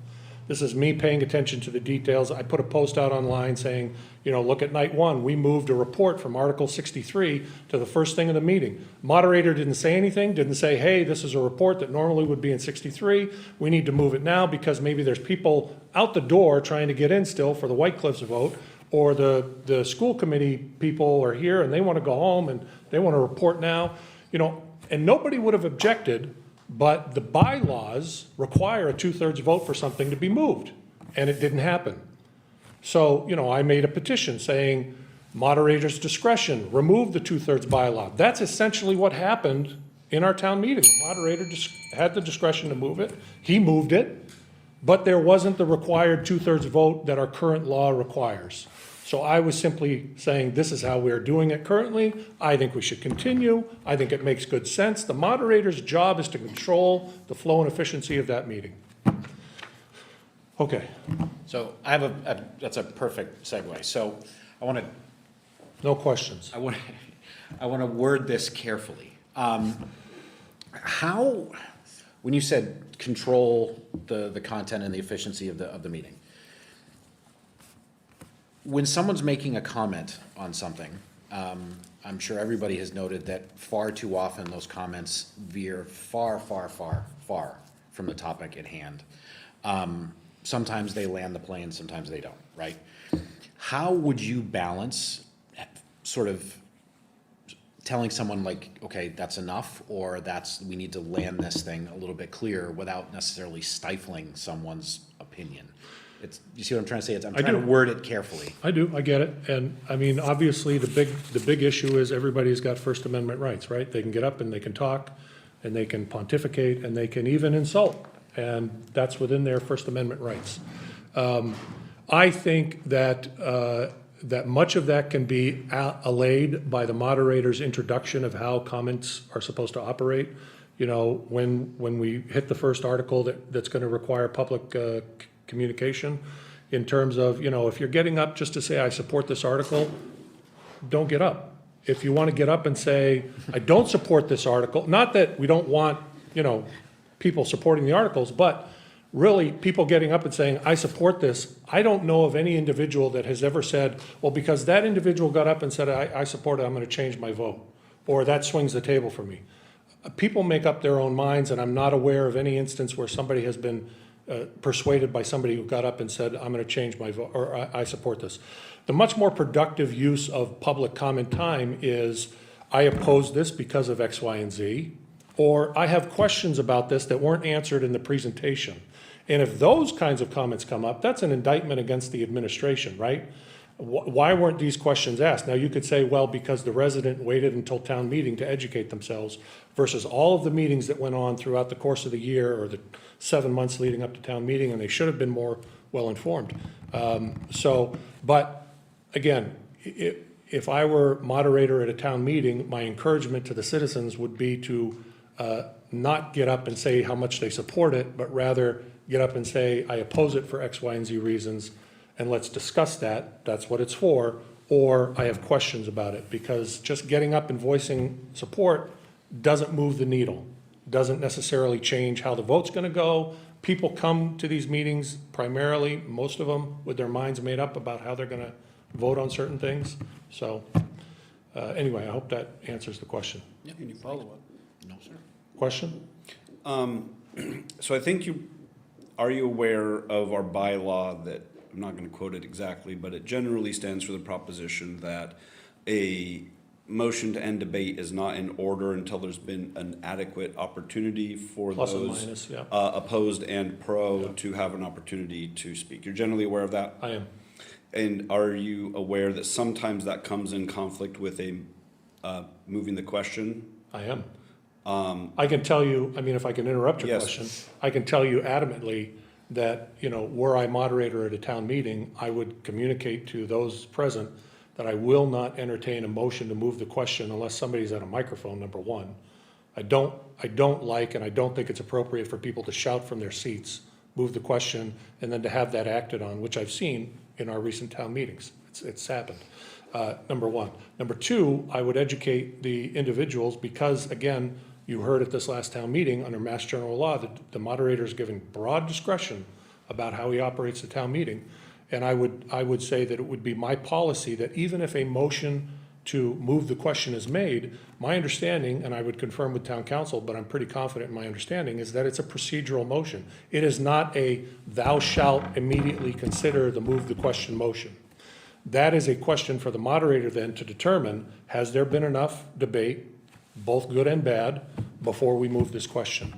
This is me paying attention to the details. I put a post out online saying, look at night 1, we moved a report from Article 63 to the first thing of the meeting. Moderator didn't say anything, didn't say, hey, this is a report that normally would be in 63. We need to move it now because maybe there's people out the door trying to get in still for the White Cliffs vote, or the school committee people are here and they want to go home and they want to report now. And nobody would have objected, but the bylaws require a 2/3 vote for something to be moved, and it didn't happen. So, I made a petition saying, moderator's discretion, remove the 2/3 bylaw. That's essentially what happened in our town meeting. The moderator had the discretion to move it. He moved it, but there wasn't the required 2/3 vote that our current law requires. So I was simply saying, this is how we're doing it currently. I think we should continue. I think it makes good sense. The moderator's job is to control the flow and efficiency of that meeting. Okay, So I have that's a perfect segue. So I want to no questions. I want to word this carefully. How, when you said control the content and the efficiency of the meeting, when someone's making a comment on something, I'm sure everybody has noted that far too often those comments veer far, far, far, far from the topic at hand. Sometimes they land the plane, sometimes they don't, right? How would you balance sort of telling someone like, okay, that's enough, or we need to land this thing a little bit clearer without necessarily stifling someone's opinion? You see what I'm trying to say? I'm trying to word it carefully. I do, I get it. And I mean, obviously, the big issue is everybody's got First Amendment rights, right? They can get up and they can talk, and they can pontificate, and they can even insult. And that's within their First Amendment rights. I think that much of that can be allayed by the moderator's introduction of how comments are supposed to operate. When we hit the first article that's going to require public communication, in terms of, if you're getting up just to say, I support this article, don't get up. If you want to get up and say, I don't support this article, not that we don't want, people supporting the articles, but really people getting up and saying, I support this. I don't know of any individual that has ever said, well, because that individual got up and said, I support it, I'm going to change my vote, or that swings the table for me. People make up their own minds, and I'm not aware of any instance where somebody has been persuaded by somebody who got up and said, I'm going to change my vote, or I support this. The much more productive use of public comment time is, I oppose this because of X, Y, and Z, or I have questions about this that weren't answered in the presentation. And if those kinds of comments come up, that's an indictment against the administration, right? Why weren't these questions asked? Now, you could say, well, because the resident waited until town meeting to educate themselves, versus all of the meetings that went on throughout the course of the year or the 7 months leading up to town meeting, and they should have been more well-informed. But again, if I were moderator at a town meeting, my encouragement to the citizens would be to not get up and say how much they support it, but rather get up and say, I oppose it for X, Y, and Z reasons, and let's discuss that. That's what it's for. Or I have questions about it, because just getting up and voicing support doesn't move the needle, doesn't necessarily change how the vote's going to go. People come to these meetings primarily, most of them, with their minds made up about how they're going to vote on certain things. So anyway, I hope that answers the question. Any follow-up? No, sir. Question? So I think are you aware of our bylaw that, I'm not going to quote it exactly, but it generally stands for the proposition that a motion to end debate is not in order until there's been an adequate opportunity for Plus and those minus, yeah. Opposed and pro to have an opportunity to speak. You're generally aware of that? I am. And are you aware that sometimes that comes in conflict with moving the question? I am. I can tell you, I mean, if I can interrupt your Yes. question, I can tell you adamantly that, were I moderator at a town meeting, I would communicate to those present that I will not entertain a motion to move the question unless somebody's at a microphone, number one. I don't like, and I don't think it's appropriate for people to shout from their seats, move the question, and then to have that acted on, which I've seen in our recent town meetings. It's happened. Number one. Number two, I would educate the individuals because, again, you heard at this last town meeting, under Mass General Law, that the moderator is giving broad discretion about how he operates the town meeting. And I would say that it would be my policy that even if a motion to move the question is made, my understanding, and I would confirm with town council, but I'm pretty confident in my understanding, is that it's a procedural motion. It is not a thou shalt immediately consider the move the question motion. That is a question for the moderator then to determine, has there been enough debate, both good and bad, before we move this question?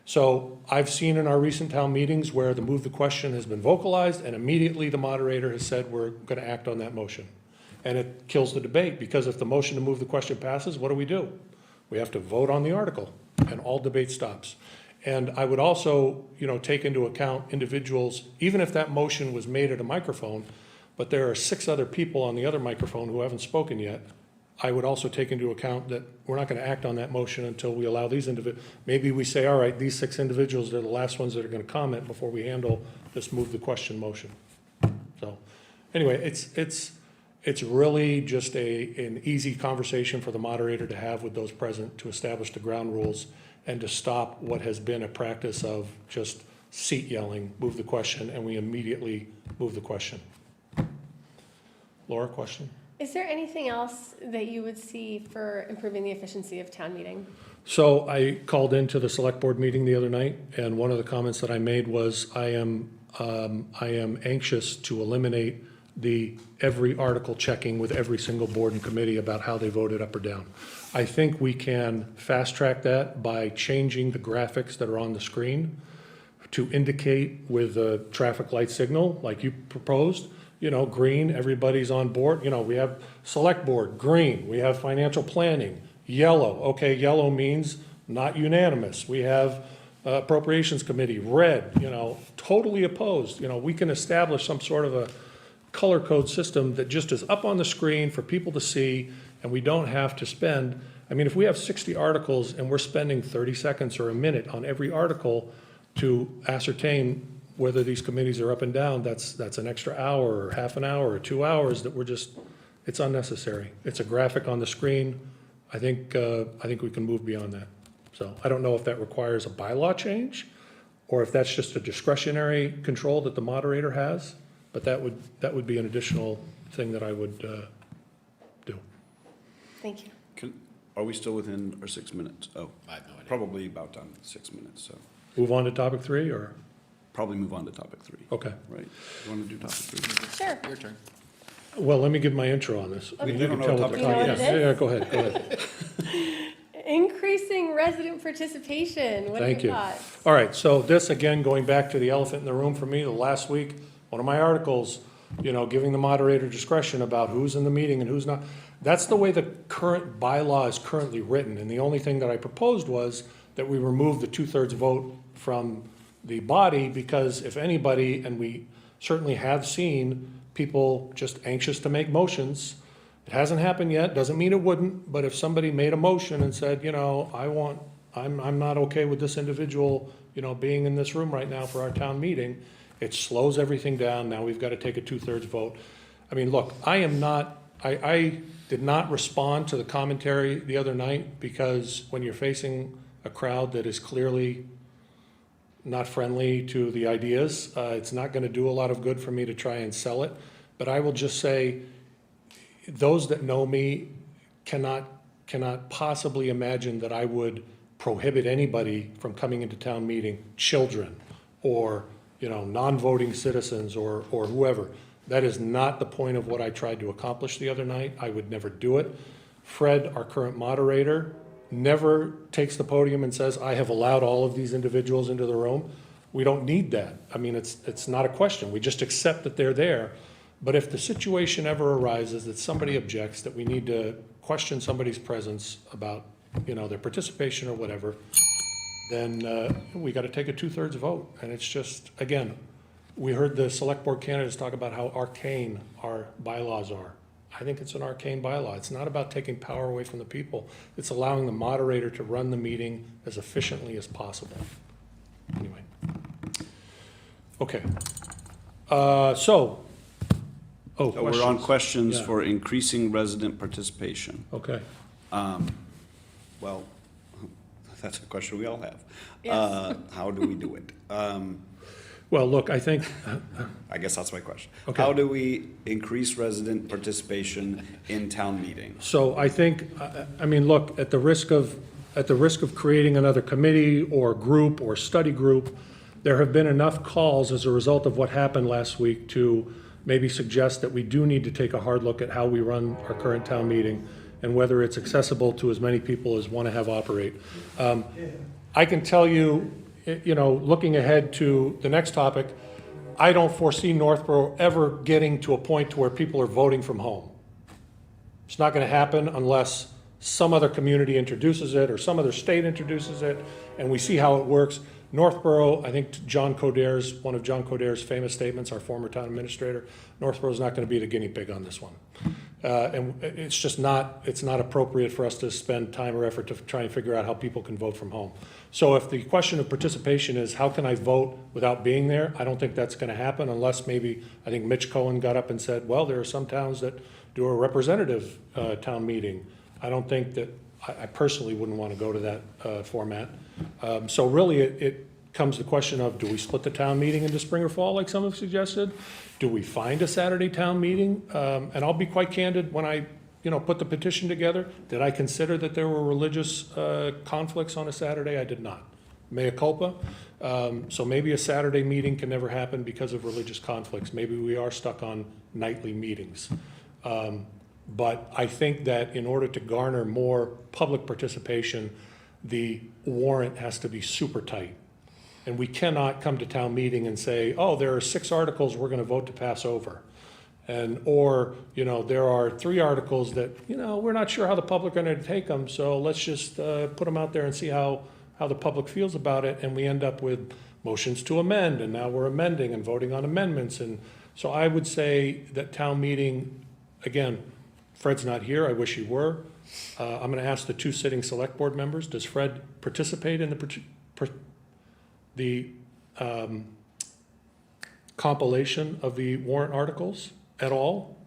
So I've seen in our recent town meetings where the move the question has been vocalized and immediately the moderator has said, we're going to act on that motion. And it kills the debate because if the motion to move the question passes, what do? We have to vote on the article and all debate stops. And I would also, take into account individuals, even if that motion was made at a microphone, but there are 6 other people on the other microphone who haven't spoken yet. I would also take into account that we're not going to act on that motion until we allow these individuals. Maybe we say, all right, these 6 individuals are the last ones that are going to comment before we handle this move the question motion. So anyway, it's really just an easy conversation for the moderator to have with those present to establish the ground rules and to stop what has been a practice of just seat yelling, move the question, and we immediately move the question. Laura, question? Is there anything else that you would see for improving the efficiency of town meeting? So I called into the select board meeting the other night, and one of the comments that I made was I am anxious to eliminate the every article checking with every single board and committee about how they voted up or down. I think we can fast track that by changing the graphics that are on the screen to indicate with a traffic light signal like you proposed. Green, everybody's on board. We have select board, green. We have financial planning, yellow. Okay, yellow means not unanimous. We have appropriations committee, red, totally opposed. We can establish some sort of a color code system that just is up on the screen for people to see, and we don't have to spend, if we have 60 articles and we're spending 30 seconds or a minute on every article to ascertain whether these committees are up and down, that's an extra hour or half an hour or 2 hours that it's unnecessary. It's a graphic on the screen. I think we can move beyond that. So I don't know if that requires a bylaw change or if that's just a discretionary control that the moderator has, but that would be an additional thing that I would do. Thank you. Are we still within our 6 minutes? Oh, I have no idea. probably about done, 6 minutes, so Move on to topic 3 or? probably move on to topic 3. Okay. Right? You want to do topic 3? Sure. Your turn. Well, let me give my intro on this. Okay. You We can don't know tell what what the topic three is. topic- You know Yeah, go ahead. Increasing resident participation. What are Thank your you. thoughts? All right, so this, again, going back to the elephant in the room for me, the last week, one of my articles, giving the moderator discretion about who's in the meeting and who's not. That's the way the current bylaw is currently written, and the only thing that I proposed was that we remove the 2/3 vote from the body, because if anybody, and we certainly have seen people just anxious to make motions. It hasn't happened yet, doesn't mean it wouldn't, but if somebody made a motion and said, I'm not okay with this individual, being in this room right now for our town meeting, it slows everything down. Now we've got to take a 2/3 vote. Look, I did not respond to the commentary the other night because when you're facing a crowd that is clearly not friendly to the ideas, it's not going to do a lot of good for me to try and sell it. But I will just say, those that know me cannot possibly imagine that I would prohibit anybody from coming into town meeting, children or, non-voting citizens or whoever. That is not the point of what I tried to accomplish the other night. I would never do it. Fred, our current moderator, never takes the podium and says, I have allowed all of these individuals into the room. We don't need that. It's not a question. We just accept that they're there. But if the situation ever arises that somebody objects, that we need to question somebody's presence about, their participation or whatever, then we got to take a 2/3 vote. And it's just, again, we heard the select board candidates talk about how arcane our bylaws are. I think it's an arcane bylaw. It's not about taking power away from the people. It's allowing the moderator to run the meeting as efficiently as possible. Anyway. Okay. So So we're on questions Yeah. for increasing resident participation. Okay. Well, that's a question we all have. Yes. How do we do it? Well, look, I think, I guess that's my question. Okay. How do we increase resident participation in town meetings? so I think, I mean, look, at the risk of creating another committee or group or study group, there have been enough calls as a result of what happened last week to maybe suggest that we do need to take a hard look at how we run our current town meeting and whether it's accessible to as many people as want to have operate. I can tell you, looking ahead to the next topic, I don't foresee Northborough ever getting to a point to where people are voting from home. It's not going to happen unless some other community introduces it or some other state introduces it, and we see how it works. Northborough, I think one of John Coderre's famous statements, our former town administrator, Northborough's not going to be the guinea pig on this one. And it's just it's not appropriate for us to spend time or effort to try and figure out how people can vote from home. So if the question of participation is how can I vote without being there, I don't think that's going to happen unless maybe, I think Mitch Cohen got up and said, well, there are some towns that do a representative town meeting. I don't think that, I personally wouldn't want to go to that format. So really, it comes to the question of, do we split the town meeting into spring or fall, like some have suggested? Do we find a Saturday town meeting? And I'll be quite candid, when I put the petition together, did I consider that there were religious conflicts on a Saturday? I did not. Mea culpa. So maybe a Saturday meeting can never happen because of religious conflicts. Maybe we are stuck on nightly meetings. But I think that in order to garner more public participation, the warrant has to be super tight. And we cannot come to town meeting and say, oh, there are 6 articles we're going to vote to pass over. Or there are 3 articles that, we're not sure how the public are going to take them, so let's just put them out there and see how the public feels about it. And we end up with motions to amend, and now we're amending and voting on amendments. And so I would say that town meeting, again, Fred's not here, I wish he were. I'm going to ask the 2 sitting select board members, does Fred participate in the compilation of the warrant articles at all?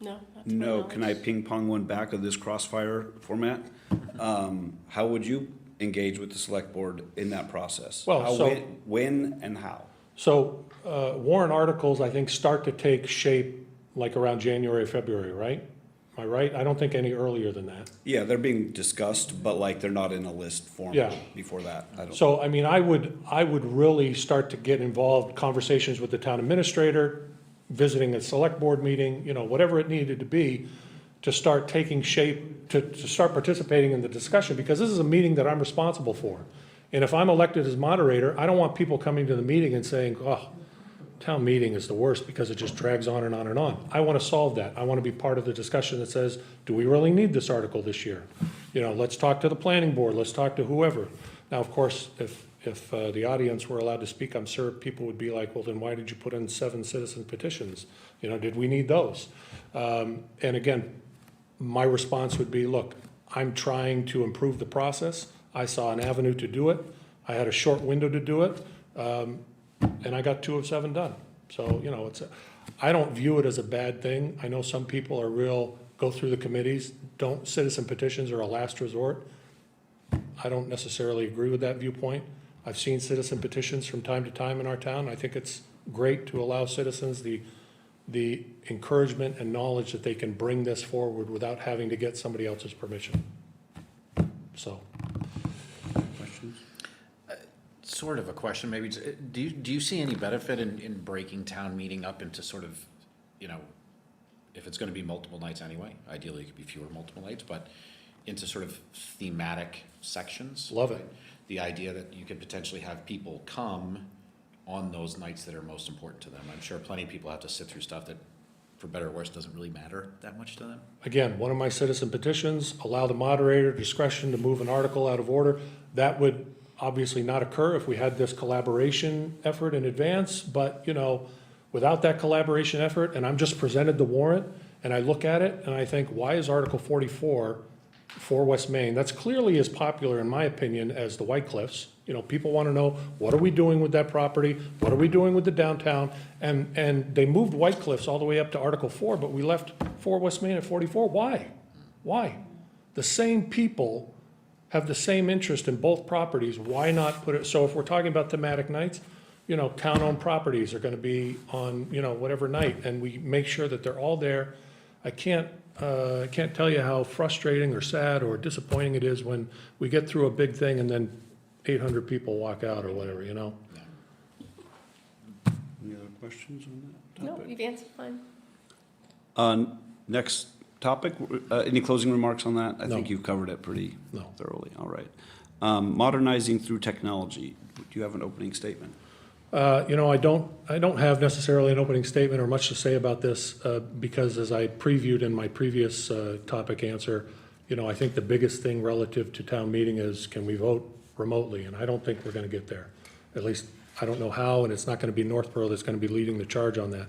No, not to my No, knowledge. can I ping pong one back of this crossfire format? How would you engage with the select board in that process? Well, How, so- when and how? So warrant articles, I think, start to take shape like around January, February, right? Am I right? I don't think any earlier than that. Yeah, they're being discussed, but like they're not in a list form Yeah. before that. I don't. So, I mean, I would really start to get involved, conversations with the town administrator, visiting a select board meeting, whatever it needed to be, to start taking shape, to start participating in the discussion, because this is a meeting that I'm responsible for. And if I'm elected as moderator, I don't want people coming to the meeting and saying, oh, town meeting is the worst because it just drags on and on and on. I want to solve that. I want to be part of the discussion that says, do we really need this article this year? Let's talk to the planning board, let's talk to whoever. Now, of course, if the audience were allowed to speak, I'm sure people would be like, well, then why did you put in 7 citizen petitions? Did we need those? And again, my response would be, look, I'm trying to improve the process. I saw an avenue to do it. I had a short window to do it. And I got 2 of 7 done. So, I don't view it as a bad thing. I know some people are go through the committees, citizen petitions are a last resort. I don't necessarily agree with that viewpoint. I've seen citizen petitions from time to time in our town. I think it's great to allow citizens the encouragement and knowledge that they can bring this forward without having to get somebody else's permission. So, Questions? Sort of a question, maybe. Do you see any benefit in breaking town meeting up into sort of, if it's going to be multiple nights anyway, ideally it could be fewer multiple nights, but into sort of thematic sections? Love it. The idea that you could potentially have people come on those nights that are most important to them. I'm sure plenty of people have to sit through stuff that, for better or worse, doesn't really matter that much to them. again, one of my citizen petitions, allow the moderator discretion to move an article out of order. That would obviously not occur if we had this collaboration effort in advance, but, without that collaboration effort, and I'm just presented the warrant, And I look at it and I think, why is Article 44 for West Main? That's clearly as popular, in my opinion, as the White Cliffs. You know, people want to know, what are we doing with that property? What are we doing with the downtown? And they moved White Cliffs all the way up to Article 4, but we left 4 West Main at 44. Why? Why? The same people have the same interest in both properties. Why not put it, so if we're talking about thematic nights, you know, town-owned properties are going to be on, you know, whatever night, and we make sure that they're all there. I can't tell you how frustrating or sad or disappointing it is when we get through a big thing and then 800 people walk out or whatever, you know? Any other questions on that No, topic? you've answered mine. Next topic, any closing remarks on that? I No. think you've covered it pretty No. thoroughly, all right. Modernizing through technology, do you have an opening statement? You know, I don't have necessarily an opening statement or much to say about this, because as I previewed in my previous topic answer, you know, I think the biggest thing relative to town meeting is, can we vote remotely? And I don't think we're going to get there. At least, I don't know how, and it's not going to be Northborough that's going to be leading the charge on that.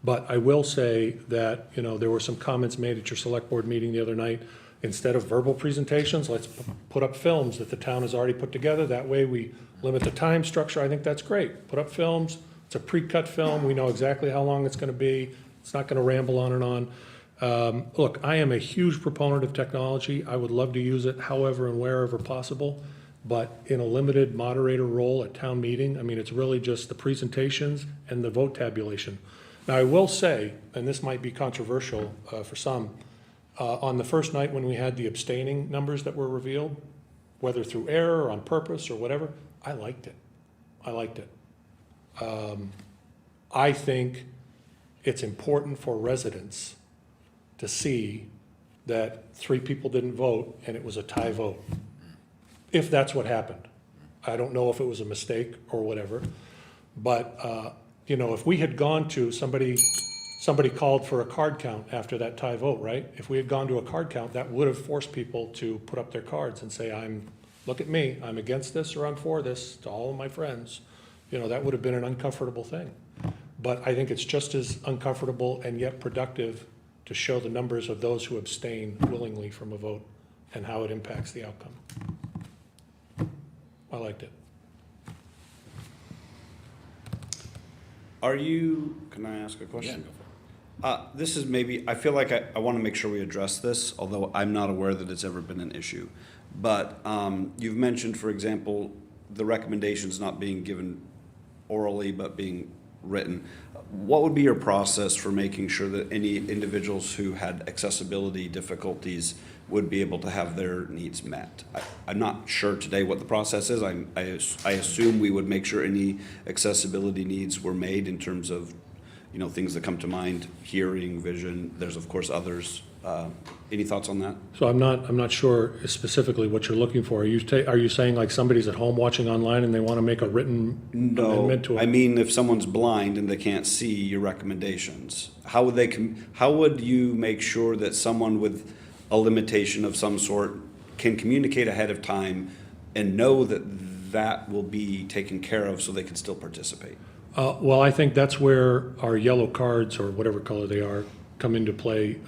But I will say that, you know, there were some comments made at your select board meeting the other night. Instead of verbal presentations, let's put up films that the town has already put together. That way we limit the time structure. I think that's great. Put up films. It's a pre-cut film. We know exactly how long it's going to be. It's not going to ramble on and on. Look, I am a huge proponent of technology. I would love to use it however and wherever possible. But in a limited moderator role at town meeting, I mean, it's really just the presentations and the vote tabulation. Now, I will say, and this might be controversial for some, on the first night when we had the abstaining numbers that were revealed, whether through error or on purpose or whatever, I liked it. I liked it. I think it's important for residents to see that 3 people didn't vote and it was a tie vote, if that's what happened. I don't know if it was a mistake or whatever, but, you know, if we had gone to somebody called for a card count after that tie vote, right? If we had gone to a card count, that would have forced people to put up their cards and say, look at me, I'm against this or I'm for this to all of my friends. You know, that would have been an uncomfortable thing. But I think it's just as uncomfortable and yet productive to show the numbers of those who abstain willingly from a vote and how it impacts the outcome. I liked it. Can I ask a question? This is maybe, I feel like I want to make sure we address this, although I'm not aware that it's ever been an issue. But you've mentioned, for example, the recommendations not being given orally but being written. What would be your process for making sure that any individuals who had accessibility difficulties would be able to have their needs met? I'm not sure today what the process is. I assume we would make sure any accessibility needs were made in terms of, you know, things that come to mind, hearing, vision. There's of course others. Any thoughts on that? So I'm not sure specifically what you're looking for. Are you saying like somebody's at home watching online and they want to make a written amendment to it? I mean, if someone's blind and they can't see your recommendations, how would you make sure that someone with a limitation of some sort can communicate ahead of time and know that that will be taken care of so they can still participate? Well, I think that's where our yellow cards, or whatever color they are, come into play,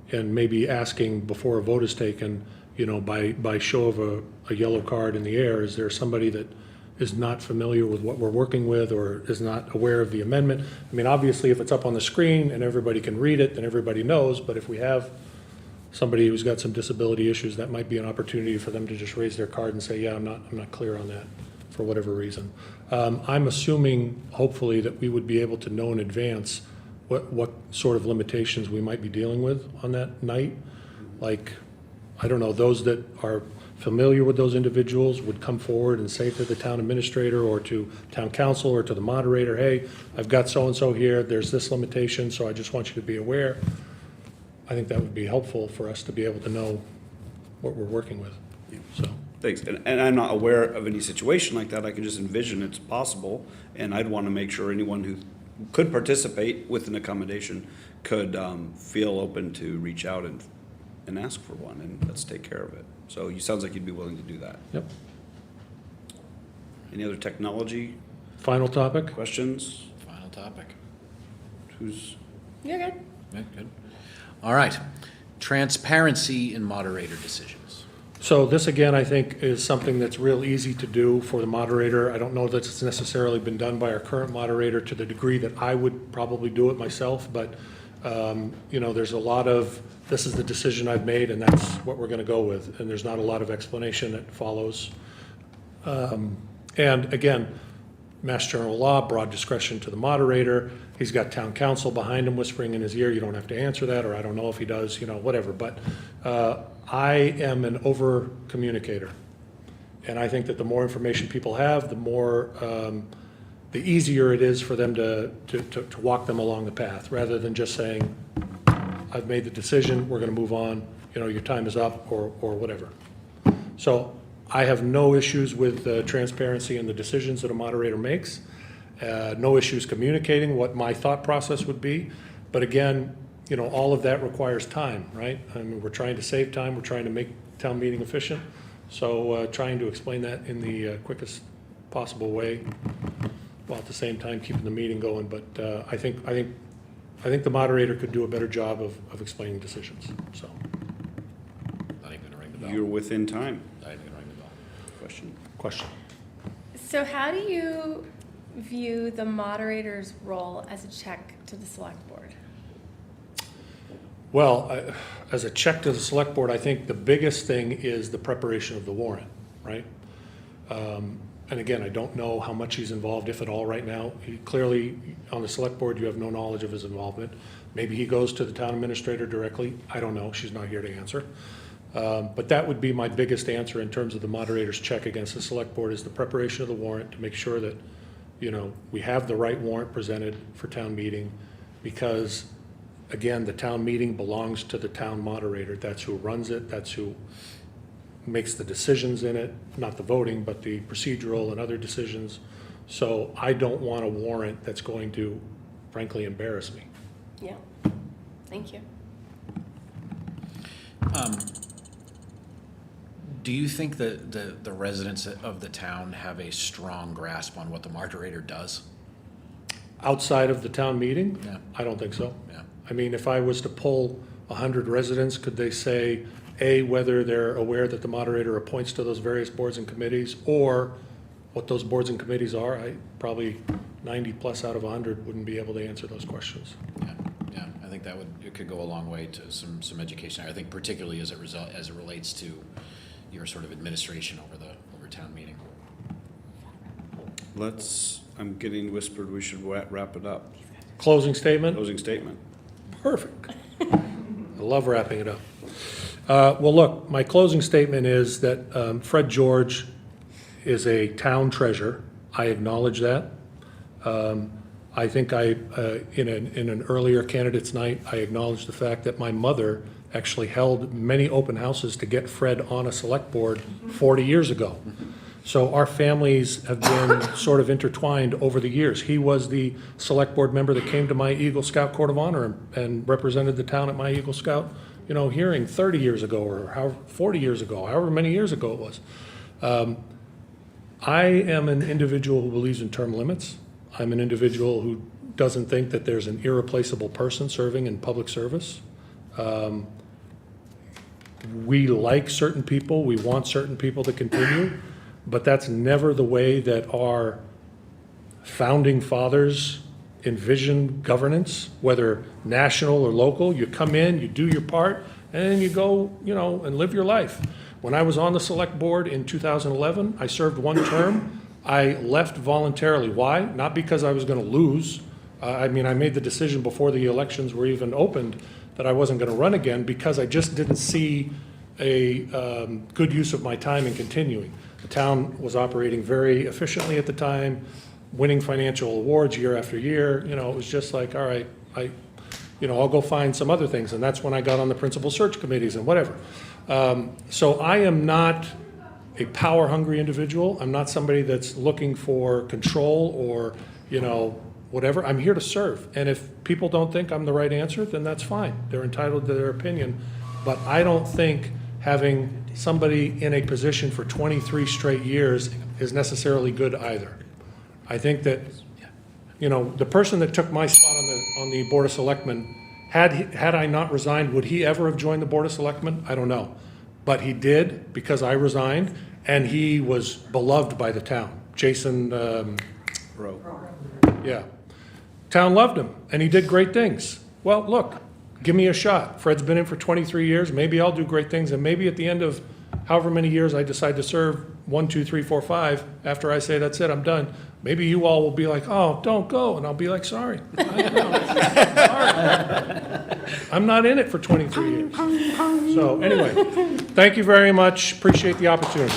and maybe asking before a vote is taken, you know, by show of a yellow card in the air, is there somebody that is not familiar with what we're working with or is not aware of the amendment? I mean, obviously, if it's up on the screen and everybody can read it, then everybody knows, but if we have somebody who's got some disability issues, that might be an opportunity for them to just raise their card and say, yeah, I'm not clear on that, for whatever reason. I'm assuming, hopefully, that we would be able to know in advance what sort of limitations we might be dealing with on that night. Like, I don't know, those that are familiar with those individuals would come forward and say to the town administrator or to town council or to the moderator, hey, I've got so-and-so here, there's this limitation, so I just want you to be aware. I think that would be helpful for us to be able to know what we're working with, so. Thanks. And I'm not aware of any situation like that. I can just envision it's possible, and I'd want to make sure anyone who could participate with an accommodation could feel open to reach out and ask for one, and let's take care of it. So you sounds like you'd be willing to do that. Yep. Any other technology Final topic? questions? Final topic. Who's, You're good. Okay, good. All right. Transparency in moderator decisions. So this, again, I think is something that's real easy to do for the moderator. I don't know that it's necessarily been done by our current moderator to the degree that I would probably do it myself, but, you know, there's a lot of, this is the decision I've made and that's what we're gonna go with, and there's not a lot of explanation that follows. And again, Mass General Law, broad discretion to the moderator. He's got town council behind him whispering in his ear, you don't have to answer that, or I don't know if he does, you know, whatever. But I am an over communicator. And I think that the more information people have, the more, the easier it is for them to walk them along the path, rather than just saying, I've made the decision, we're gonna move on, you know, your time is up, or whatever. So I have no issues with transparency in the decisions that a moderator makes. No issues communicating what my thought process would be. But again, you know, all of that requires time, right? I mean, we're trying to save time, we're trying to make town meeting efficient. So trying to explain that in the quickest possible way, while at the same time keeping the meeting going. But I think the moderator could do a better job of explaining decisions, so. Not even gonna ring the bell. You're within time. Not even gonna ring the bell. Question. So how do you view the moderator's role as a check to the select board? Well, as a check to the select board, I think the biggest thing is the preparation of the warrant, right? And again, I don't know how much he's involved, if at all, right now. He clearly, on the select board, you have no knowledge of his involvement. Maybe he goes to the town administrator directly. I don't know. She's not here to answer. But that would be my biggest answer in terms of the moderator's check against the select board, is the preparation of the warrant to make sure that, you know, we have the right warrant presented for town meeting, because again, the town meeting belongs to the town moderator. That's who runs it. That's who makes the decisions in it, not the voting, but the procedural and other decisions. So I don't want a warrant that's going to frankly embarrass me. Yeah, thank you. Do you think that the residents of the town have a strong grasp on what the moderator does? Outside of the town meeting? Yeah. I don't think so. Yeah. I mean, if I was to poll 100 residents, could they say, A, whether they're aware that the moderator appoints to those various boards and committees, or what those boards and committees are? I probably 90 plus out of 100 wouldn't be able to answer those questions. Yeah, yeah, I think it could go a long way to some education. I think particularly as it relates to your sort of administration over town meeting. I'm getting whispered we should wrap it up. Closing statement? Closing statement. Perfect. I love wrapping it up. Well, look, my closing statement is that Fred George is a town treasure. I acknowledge that. I think in an earlier candidates night, I acknowledged the fact that my mother actually held many open houses to get Fred on a select board 40 years ago. So our families have been sort of intertwined over the years. He was the select board member that came to my Eagle Scout Court of Honor and represented the town at my Eagle Scout, you know, hearing 30 years ago, or 40 years ago, however many years ago it was. I am an individual who believes in term limits. I'm an individual who doesn't think that there's an irreplaceable person serving in public service. We like certain people, we want certain people to continue, but that's never the way that our founding fathers envisioned governance, whether national or local. You come in, you do your part, and then you go, you know, and live your life. When I was on the select board in 2011, I served one term. I left voluntarily. Why? Not because I was going to lose. I mean, I made the decision before the elections were even opened that I wasn't going to run again, because I just didn't see a good use of my time in continuing. The town was operating very efficiently at the time, winning financial awards year after year. You know, it was just like, all right, I'll go find some other things. And that's when I got on the principal search committees and whatever. So I am not a power-hungry individual. I'm not somebody that's looking for control or, you know, whatever. I'm here to serve. And if people don't think I'm the right answer, then that's fine. They're entitled to their opinion. But I don't think having somebody in a position for 23 straight years is necessarily good either. I think that, you know, the person that took my spot on the Board of Selectmen Had I not resigned, would he ever have joined the Board of Selectmen? I don't know. But he did because I resigned, and he was beloved by the town. Jason, Rowe. yeah. Town loved him, and he did great things. Well, look, give me a shot. Fred's been in for 23 years. Maybe I'll do great things, and maybe at the end of however many years I decide to serve, 1, 2, 3, 4, 5, after I say, that's it, I'm done, maybe you all will be like, oh, don't go, and I'll be like, sorry. I'm not in it for 23 years. So anyway, thank you very much. Appreciate the opportunity.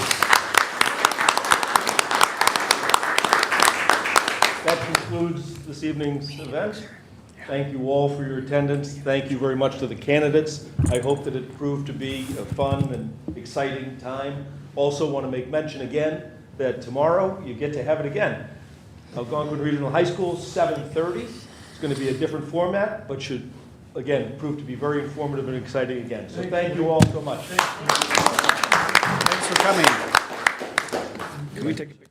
That concludes this evening's event. Thank you all for your attendance. Thank you very much to the candidates. I hope that it proved to be a fun and exciting time. Also want to make mention again that tomorrow you get to have it again. Algonquin Regional High School, 7:30. It's going to be a different format, but should, again, prove to be very informative and exciting again. So thank you all so much. Thanks for coming. Can we take a picture?